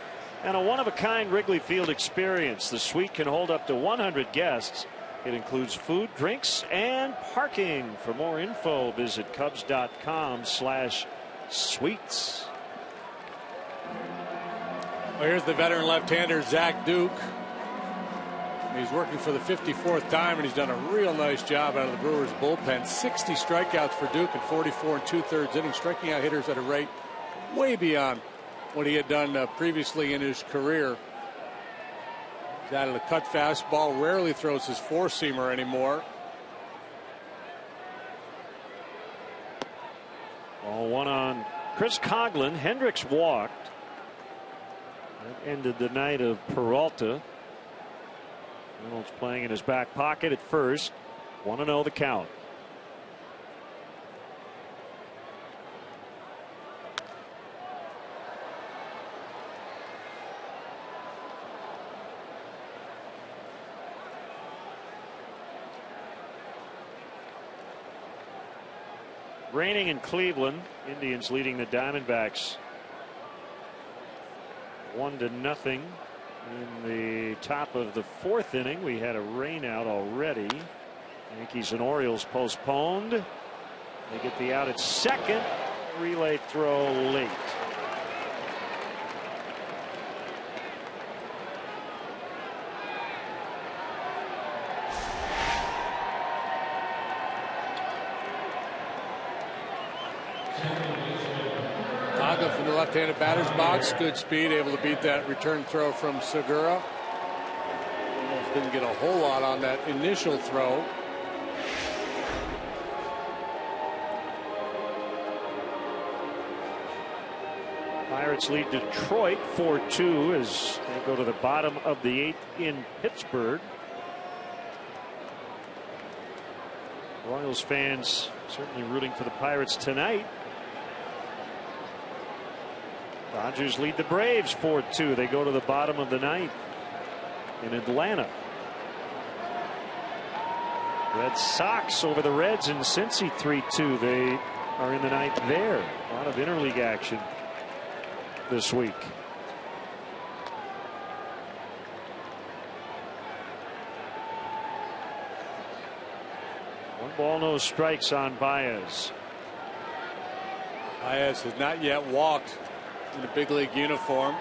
and a one-of-a-kind Wrigley Field experience. The suite can hold up to 100 guests. It includes food, drinks, and parking. For more info, visit Cubs.com/suites. Well, here's the veteran left-hander Zach Duke. He's working for the 54th time, and he's done a real nice job out of the Brewers bullpen. 60 strikeouts for Duke in 44 2/3 innings, striking out hitters at a rate way beyond what he had done previously in his career. He's added a cut fastball, rarely throws his four-seamer anymore. Ball one on Chris Coughlin. Hendricks walked. That ended the night of Peralta. Reynolds playing in his back pocket at first. 1-0 the count. Raining in Cleveland. Indians leading the Diamondbacks 1-0 in the top of the 4th inning. We had a rain out already. Yankees and Orioles postponed. They get the out at second. Relay throw late. From the left-handed batter's box, good speed, able to beat that return throw from Segura. Didn't get a whole lot on that initial throw. Pirates lead Detroit 4-2 as they go to the bottom of the 8th in Pittsburgh. Royals fans certainly rooting for the Pirates tonight. Dodgers lead the Braves 4-2. They go to the bottom of the 9th in Atlanta. Red Sox over the Reds in Cincy 3-2. They are in the 9th there. A lot of interleague action this week. ball, no strikes on Baez. Baez has not yet walked in a big league uniform.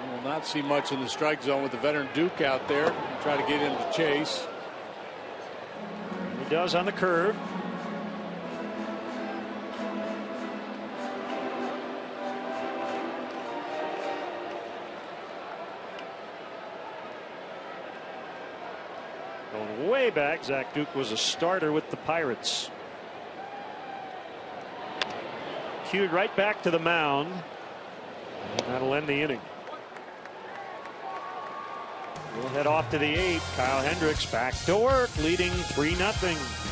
We will not see much in the strike zone with the veteran Duke out there. Try to get him to chase. He does on the curve. Going way back, Zach Duke was a starter with the Pirates. Cued right back to the mound. And that'll end the inning. We'll head off to the 8th. Kyle Hendricks back to work, leading 3-0.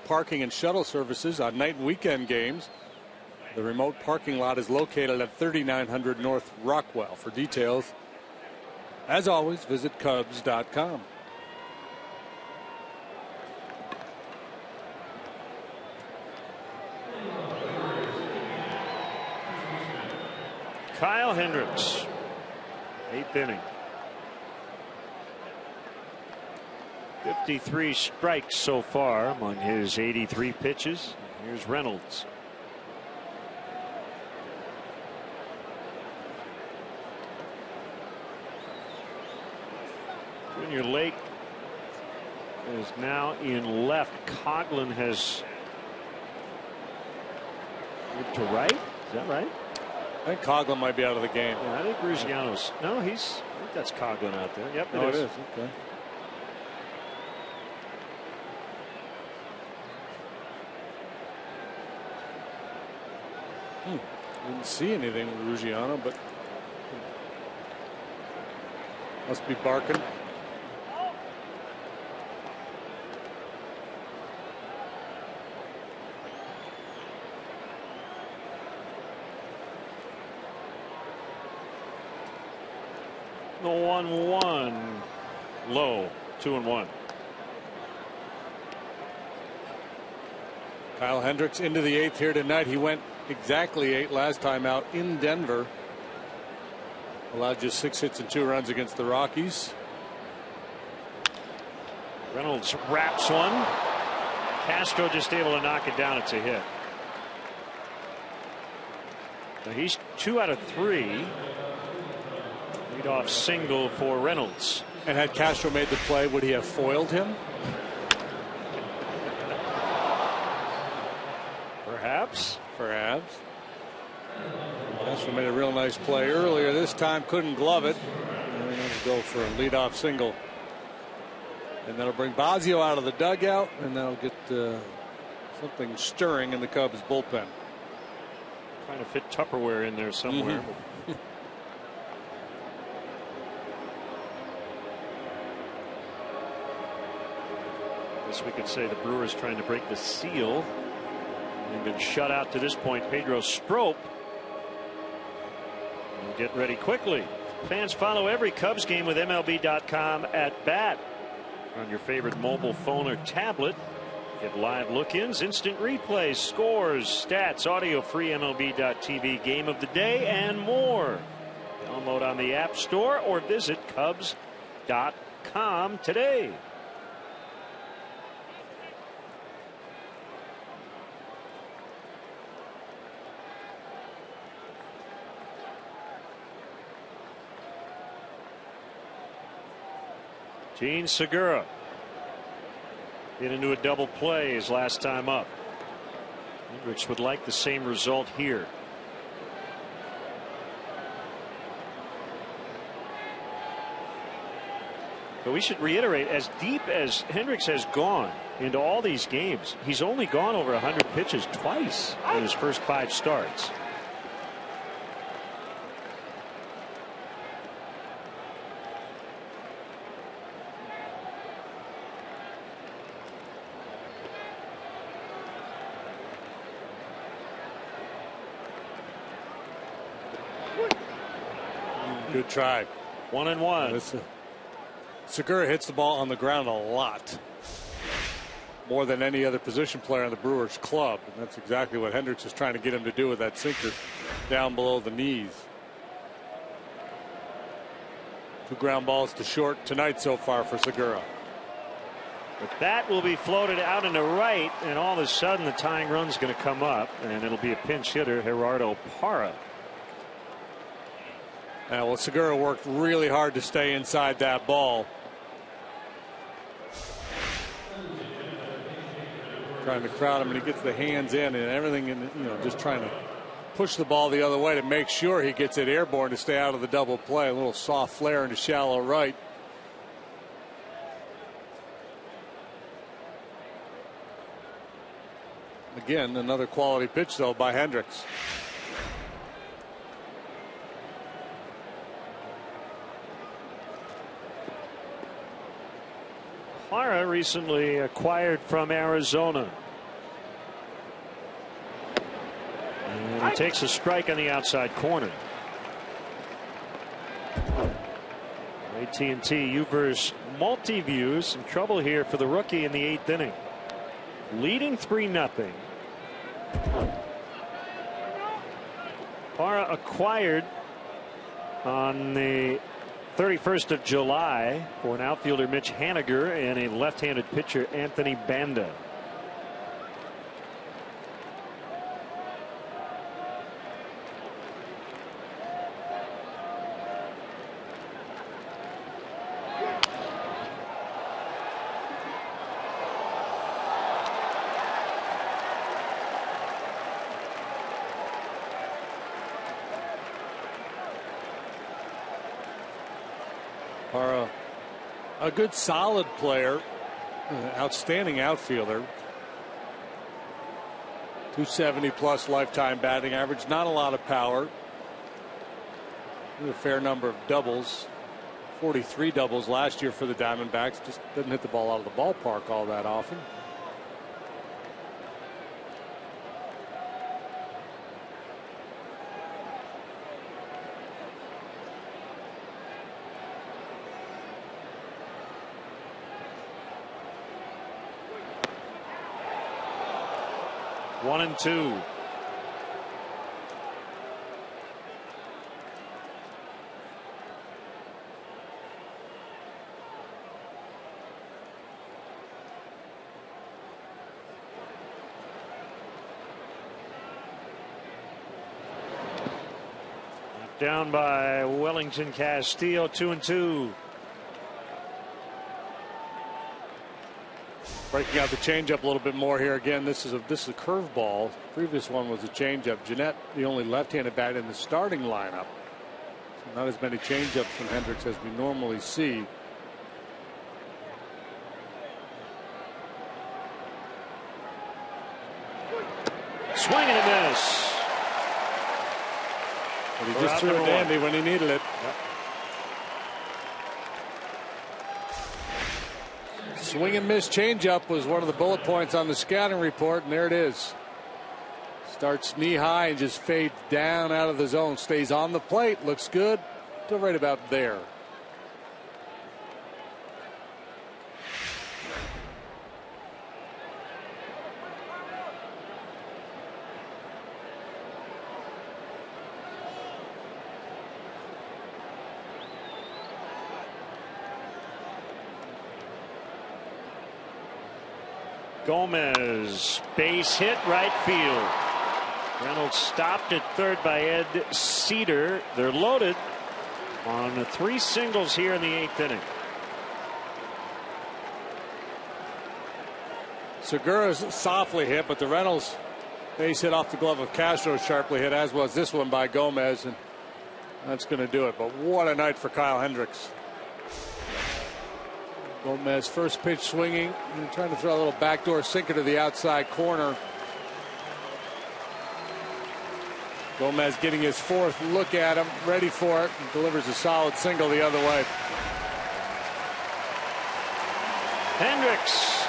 Parking and shuttle services on night and weekend games. The remote parking lot is located at 3900 North Rockwell. For details, as always, visit Cubs.com. Kyle Hendricks, 8th inning. 53 strikes so far among his 83 pitches. Here's Reynolds. Junior Lake is now in left. Coughlin has moved to right. Is that right? I think Coughlin might be out of the game. Yeah, I think Ruziano's. No, I think that's Coughlin out there. Yep, it is. Okay. Didn't see anything with Ruziano, but must be barking. The 1-1 low, 2-1. Kyle Hendricks into the 8th here tonight. He went exactly 8 last time out in Denver. Allowed just 6 hits and 2 runs against the Rockies. Reynolds wraps one. Castro just able to knock it down. It's a hit. So he's 2 out of 3. Leadoff single for Reynolds. And had Castro made the play, would he have foiled him? Perhaps. Castro made a real nice play earlier. This time couldn't glove it. And let's go for a leadoff single. And that'll bring Bosio out of the dugout, and that'll get something stirring in the Cubs bullpen. Trying to fit Tupperware in there somewhere. Guess we could say the Brewers trying to break the seal He's been shut out to this point. Pedro Strop will get ready quickly. Fans, follow every Cubs game with MLB.com at bat on your favorite mobile phone or tablet. Get live look-ins, instant replays, scores, stats, audio, free MLB.tv game of the day, and more. Download on the App Store or visit Cubs.com today. Gene Segura get into a double play his last time up. Hendricks would like the same result here. But we should reiterate, as deep as Hendricks has gone into all these games, he's only gone over 100 pitches twice in his first 5 starts. Good try. 1-1. Segura hits the ball on the ground a lot. More than any other position player on the Brewers club. And that's exactly what Hendricks is trying to get him to do with that sinker down below the knees. 2 ground balls to short tonight so far for Segura. But that will be floated out into right, and all of a sudden the tying run's going to come up, and it'll be a pinch hitter, Gerardo Parra. Well, Segura worked really hard to stay inside that ball. Trying to crowd him, and he gets the hands in and everything, and just trying to push the ball the other way to make sure he gets it airborne to stay out of the double play. A little soft flare into shallow right. Again, another quality pitch though by Hendricks. Parra recently acquired from Arizona. And he takes a strike on the outside corner. AT&T U-verse multi-views. Some trouble here for the rookie in the 8th inning. Leading 3-0. Parra acquired on the 31st of July for an outfielder Mitch Haniger and a left-handed pitcher Anthony Banda. Parra, a good solid player, outstanding outfielder. 270 plus lifetime batting average, not a lot of power. A fair number of doubles, 43 doubles last year for the Diamondbacks. Just doesn't hit the ball out of the ballpark all that often. One and two. Down by Wellington Castillo, 2-2. Breaking out the changeup a little bit more here. Again, this is a curveball. Previous one was a changeup. Jeanette, the only left-handed bat in the starting lineup. So not as many changeups from Hendricks as we normally see. Swing and a miss. But he just threw a dandy when he needed it. Yep. Swing and miss changeup was one of the bullet points on the scouting report, and there it is. Starts knee high and just fades down out of the zone. Stays on the plate. Looks good till right about there. Gomez, base hit, right field. Reynolds stopped at third by Ed Cedar. They're loaded on 3 singles here in the 8th inning. Segura's softly hit, but the Reynolds base hit off the glove of Castro, sharply hit, as was this one by Gomez, and that's going to do it. But what a night for Kyle Hendricks. Gomez first pitch swinging and trying to throw a little backdoor sinker to the outside corner. Gomez getting his 4th look at him, ready for it, and delivers a solid single the other way. Hendricks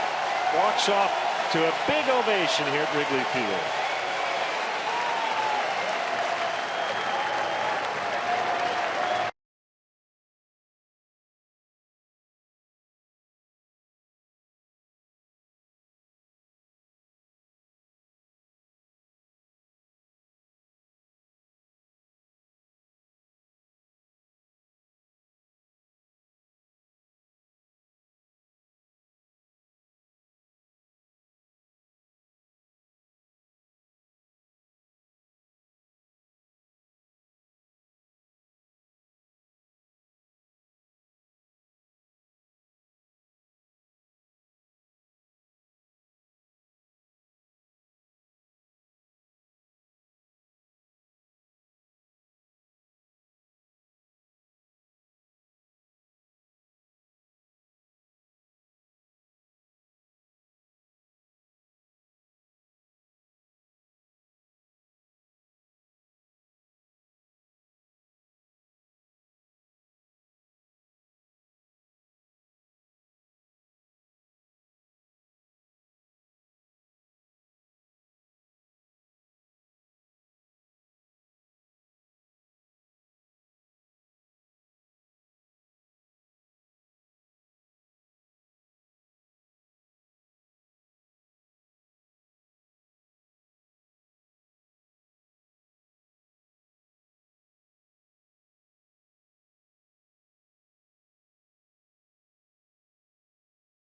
walks off to a big ovation here at Wrigley Field.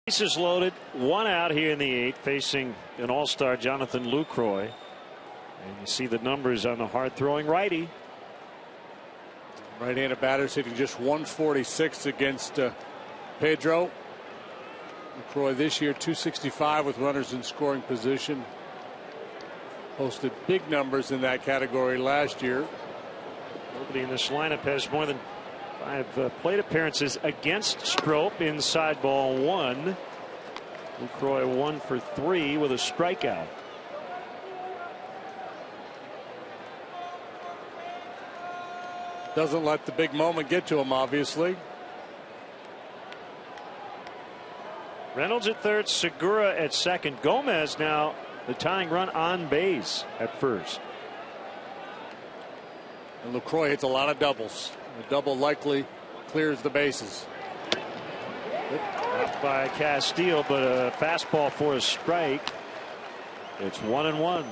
Bases loaded, 1 out here in the 8th, facing an all-star Jonathan Lucroy. And you see the numbers on the hard-throwing righty. Right-handed batters hitting just 146 against Pedro. Lucroy this year 265 with runners in scoring position. Posted big numbers in that category last year. Nobody in this lineup has more than 5 plate appearances against Strop. Inside ball 1. Lucroy 1 for 3 with a strikeout. Doesn't let the big moment get to him, obviously. Reynolds at third, Segura at second. Gomez now the tying run on base at first. And Lucroy hits a lot of doubles. A double likely clears the bases. Up by Castillo, but a fastball for a strike. It's 1-1.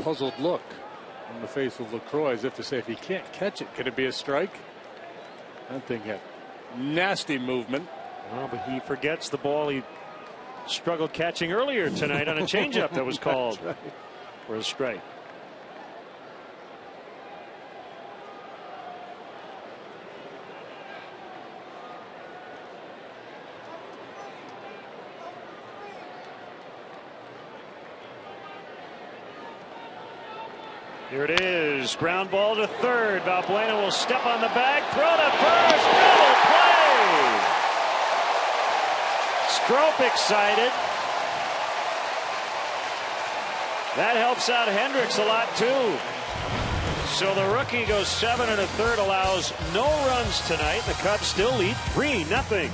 Puzzled look on the face of Lucroy, as if to say, if he can't catch it, could it be a strike? That thing had nasty movement. Oh, but he forgets the ball he struggled catching earlier tonight on a changeup that was called for a strike. Here it is. Ground ball to third. Valbuena will step on the bag. Throw to first. Double play. Strop excited. That helps out Hendricks a lot too. So the rookie goes 7 1/3, allows no runs tonight. The Cubs still lead 3-0.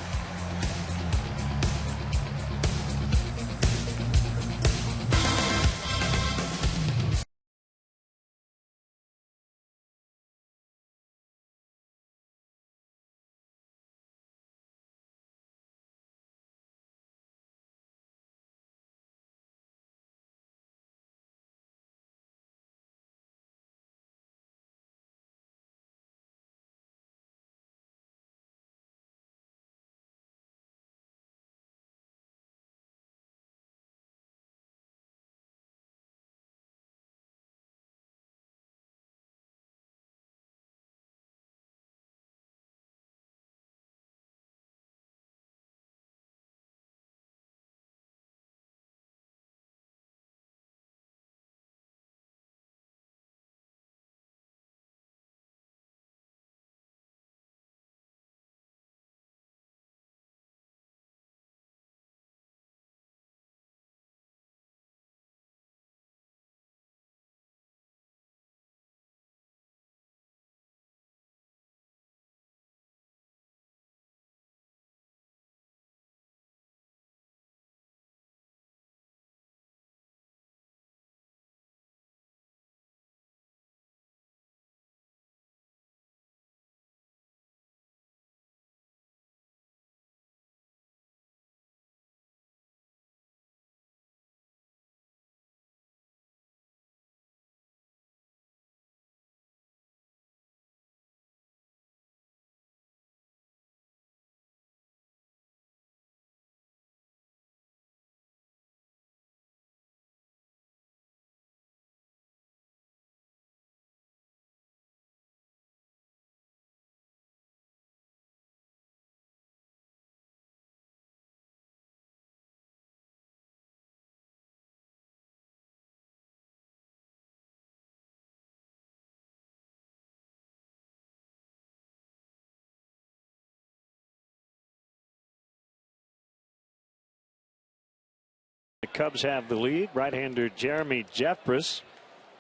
The Cubs have the lead. Right-hander Jeremy Jeffress,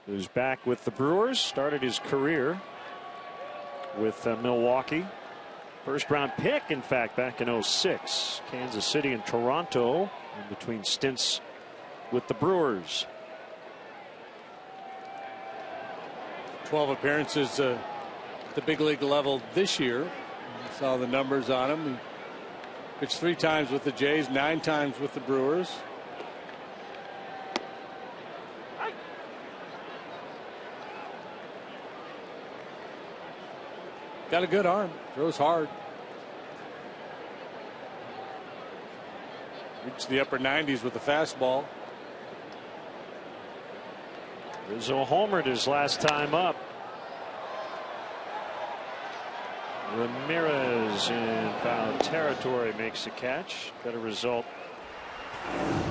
who's back with the Brewers, started his career with Milwaukee. First round pick, in fact, back in '06. Kansas City and Toronto in between stints with the Brewers. 12 appearances at the big league level this year. I saw the numbers on him. He pitched 3 times with the Jays, 9 times with the Brewers. Got a good arm. Throws hard. Reached the upper 90s with the fastball. Rizzo homered his last time up. Ramirez in foul territory makes a catch. Better result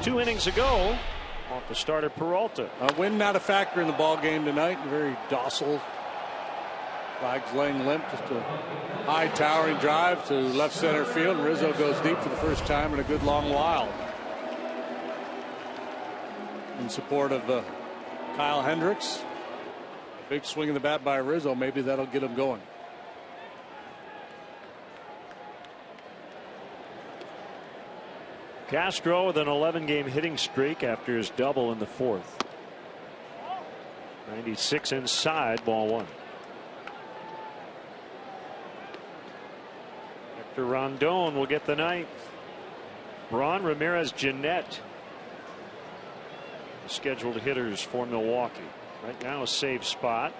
2 innings ago off the starter Peralta. A win not a factor in the ball game tonight. Very docile. Flags laying limp. Just a high towering drive to left center field. Rizzo goes deep for the first time in a good long while. In support of Kyle Hendricks. Big swing of the bat by Rizzo. Maybe that'll get him going. Castro with an 11-game hitting streak after his double in the 4th. 96 inside, ball 1. Hector Rondon will get the 9th. Braun, Ramirez, Jeanette, scheduled hitters for Milwaukee. Right now a safe spot.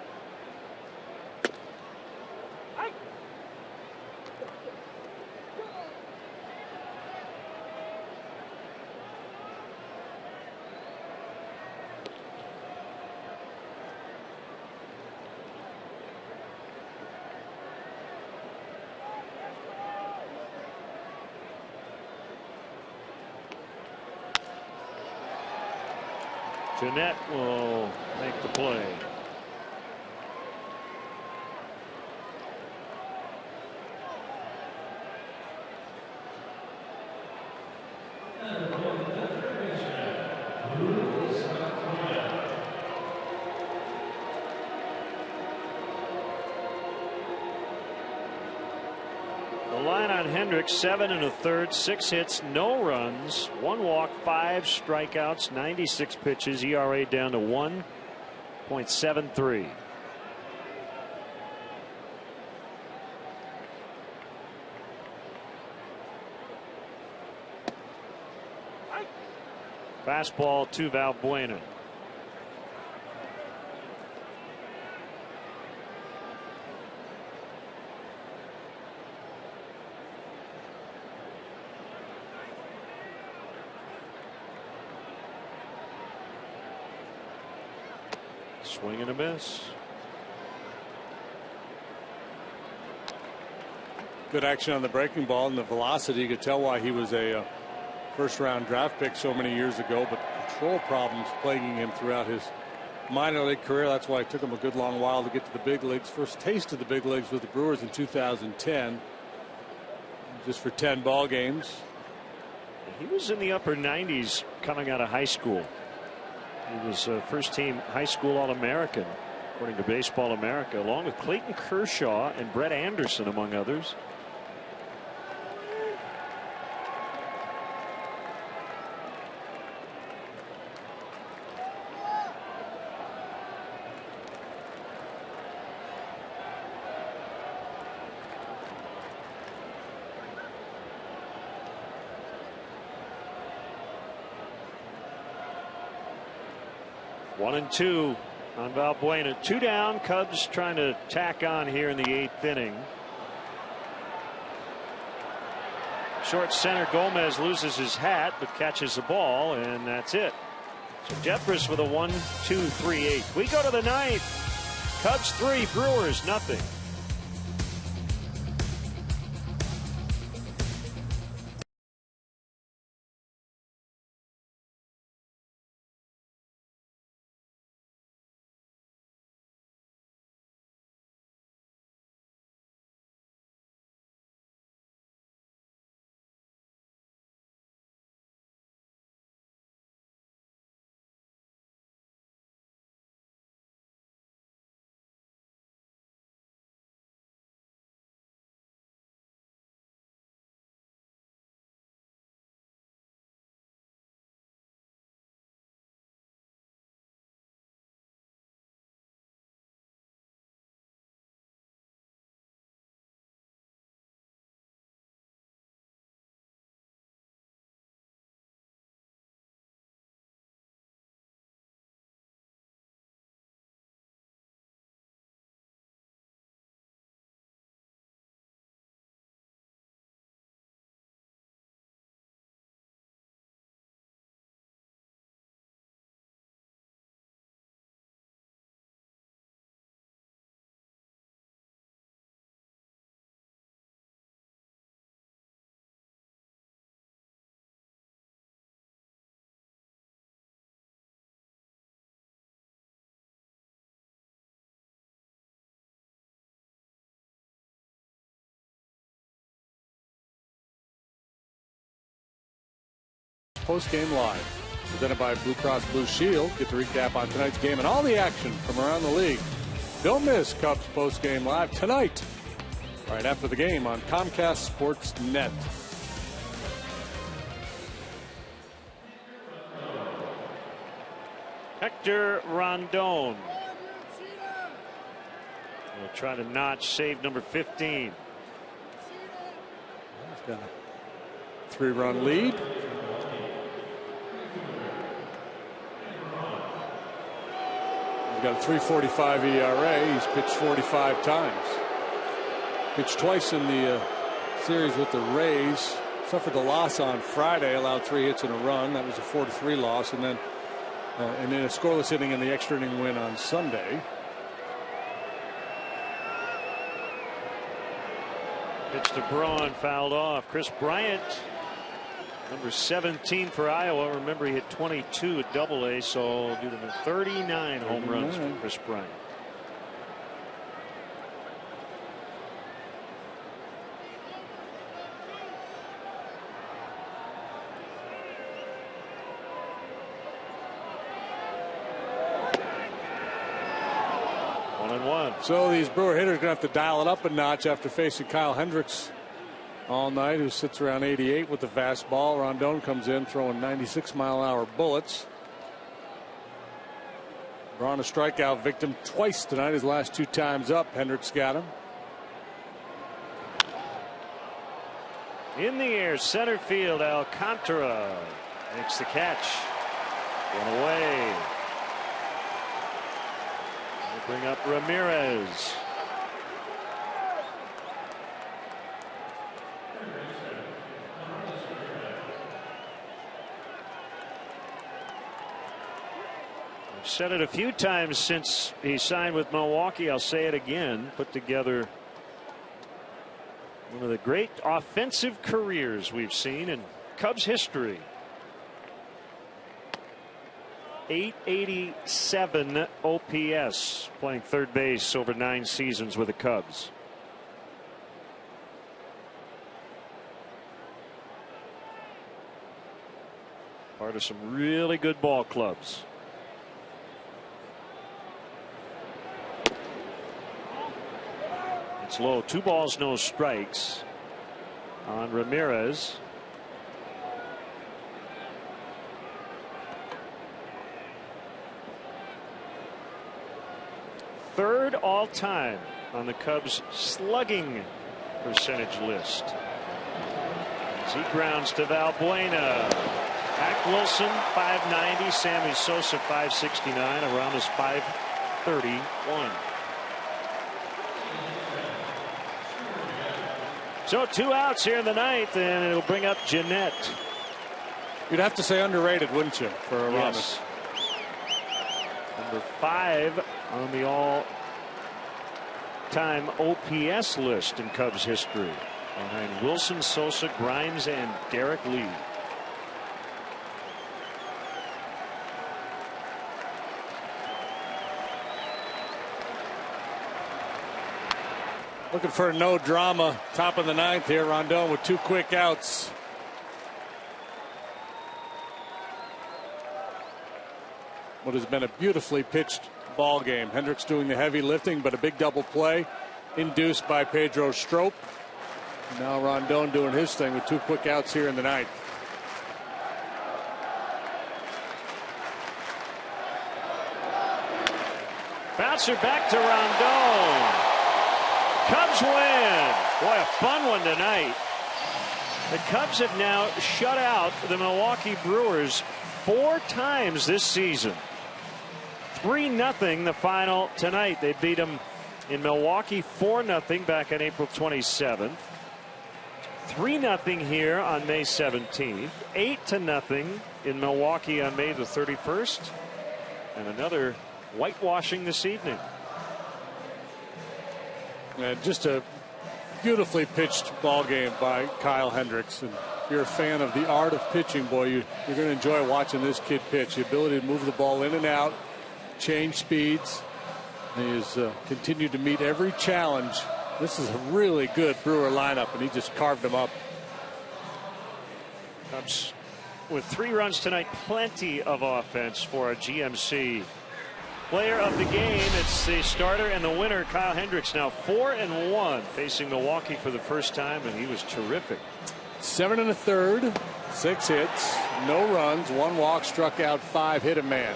Jeanette will make the play. The line on Hendricks, 7 1/3, 6 hits, no runs, 1 walk, 5 strikeouts, 96 pitches, ERA down to 1.73. Fastball to Valbuena. Swing and a miss. Good action on the breaking ball and the velocity. You could tell why he was a first round draft pick so many years ago, but control problems plaguing him throughout his minor league career. That's why it took him a good long while to get to the big leagues. First taste of the big leagues with the Brewers in 2010, just for 10 ball games. He was in the upper 90s coming out of high school. He was first team high school All-American, according to Baseball America, along with Clayton Kershaw and Brett Anderson, among others. One and two on Valbuena. 2 down. Cubs trying to tack on here in the 8th inning. Short center, Gomez loses his hat but catches the ball, and that's it. So Jeffress with a 1-2-3-8. We go to the 9th. Cubs 3, Brewers nothing. Post-Game Live, presented by Blue Cross Blue Shield. Get the recap on tonight's game and all the action from around the league. Don't miss Cubs Post-Game Live tonight, right after the game on Comcast Sports Net. Hector Rondon will try to notch save number 15. He's got a 3-run lead. He's got a 3.45 ERA. He's pitched 45 times. Pitched twice in the series with the Rays. Suffered the loss on Friday. Allowed 3 hits and a run. That was a 4-3 loss. And then a scoreless inning in the extra inning win on Sunday. Pitch to Braun, fouled off. Chris Bryant, number 17 for Iowa. Remember, he hit 22 at Double-A, so due to the 39 home runs for Chris Bryant. So these Brewer hitters are going to have to dial it up a notch after facing Kyle Hendricks all night, who sits around 88 with the fastball. Rondon comes in throwing 96-mile-an-hour bullets. Braun a strikeout victim twice tonight. His last 2 times up, Hendricks got him. In the air, center field, Alcantara makes the catch. One away. Bring up Ramirez. I've said it a few times since he signed with Milwaukee. I'll say it again. Put together one of the great offensive careers we've seen in Cubs history. 887 OPS, playing third base over 9 seasons with the Cubs. Part of some really good ball clubs. It's low. 2 balls, no strikes on Ramirez. Third all time on the Cubs slugging percentage list. As he grounds to Valbuena. Mac Wilson 590, Sammy Sosa 569, around his 531. So 2 outs here in the 9th, and it'll bring up Jeanette. You'd have to say underrated, wouldn't you, for Aramis? Yes. Number 5 on the all-time OPS list in Cubs history, behind Wilson, Sosa, Grimes, and Derek Lee. Looking for no drama, top of the 9th here. Rondon with 2 quick outs. What has been a beautifully pitched ball game. Hendricks doing the heavy lifting, but a big double play induced by Pedro Strop. Now Rondon doing his thing with 2 quick outs here in the 9th. Bouncer back to Rondon. Cubs win. Boy, a fun one tonight. The Cubs have now shut out the Milwaukee Brewers 4 times this season. 3-0 the final tonight. They beat them in Milwaukee 4-0 back on April 27th. 3-0 here on May 17th. 8-0 in Milwaukee on May the 31st. And another whitewashing this evening. And just a beautifully pitched ball game by Kyle Hendricks. And if you're a fan of the art of pitching, boy, you're going to enjoy watching this kid pitch. The ability to move the ball in and out, change speeds. He has continued to meet every challenge. This is a really good Brewer lineup, and he just carved them up. Cubs with 3 runs tonight. Plenty of offense for a GMC. Player of the game, it's the starter and the winner, Kyle Hendricks, now 4-1, facing Milwaukee for the first time, and he was terrific. 7 1/3, 6 hits, no runs, 1 walk, struck out 5, hit a man.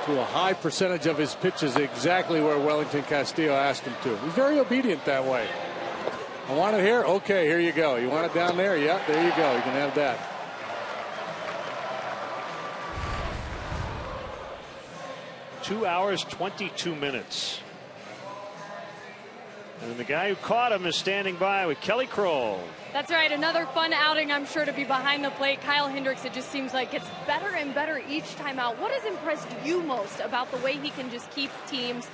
To a high percentage of his pitches, exactly where Wellington Castillo asked him to. He's very obedient that way. I want it here? Okay, here you go. You want it down there? Yeah, there you go. You can have that. Two hours, 22 minutes. And the guy who caught him is standing by with Kelly Kroll. That's right. Another fun outing, I'm sure, to be behind the plate. Kyle Hendricks, it just seems like gets better and better each time out. What has impressed you most about the way he can just keep teams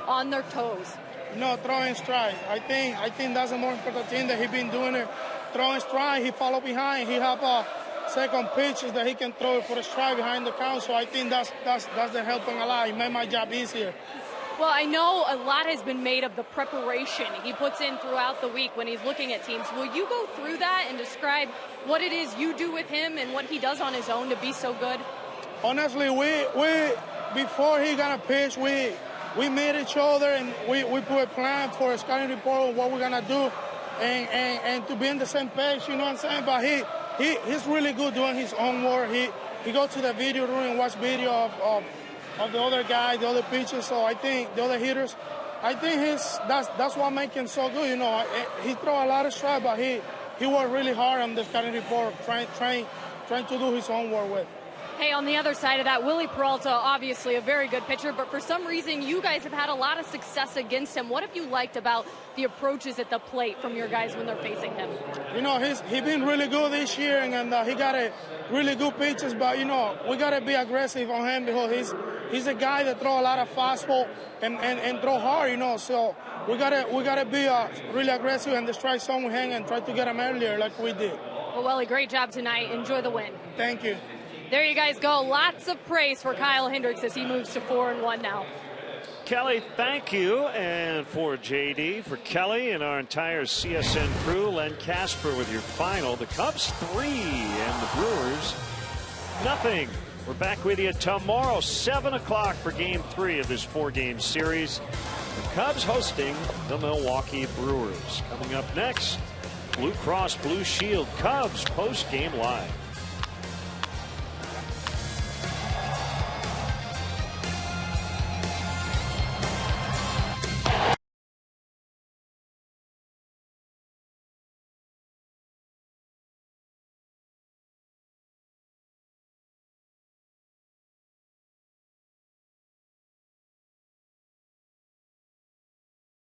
on their toes? No, throwing strike. I think that's the most important thing that he's been doing it. Throwing strike, he follow behind. He have second pitches that he can throw for a strike behind the count. So I think that's the helping a lot. It made my job easier. Well, I know a lot has been made of the preparation he puts in throughout the week when he's looking at teams. Will you go through that and describe what it is you do with him and what he does on his own to be so good? Honestly, we before he gonna pitch, we meet each other and we put a plan for a scouting report of what we're gonna do and to be in the same page, you know what I'm saying? But he's really good doing his own work. He goes to the video room and watch video of the other guy, the other pitchers. So I think the other hitters, I think that's what makes him so good. You know, he throw a lot of strikes, but he worked really hard on the scouting report, trying to do his own work with. Hey, on the other side of that, Willie Peralta, obviously a very good pitcher, but for some reason you guys have had a lot of success against him. What have you liked about the approaches at the plate from your guys when they're facing him? You know, he's been really good this year, and he got a really good pitches, but, you know, we got to be aggressive on him because he's a guy that throw a lot of fastball and throw hard, you know, so we gotta be really aggressive and the strike zone with him and try to get him earlier like we did. Well, Willie, great job tonight. Enjoy the win. Thank you. There you guys go. Lots of praise for Kyle Hendricks as he moves to 4-1 now. Kelly, thank you. And for JD, for Kelly and our entire CSN crew, Len Casper with your final. The Cubs 3 and the Brewers nothing. We're back with you tomorrow, 7 o'clock for Game 3 of this 4-game series. The Cubs hosting the Milwaukee Brewers. Coming up next, Blue Cross Blue Shield Cubs post-game live.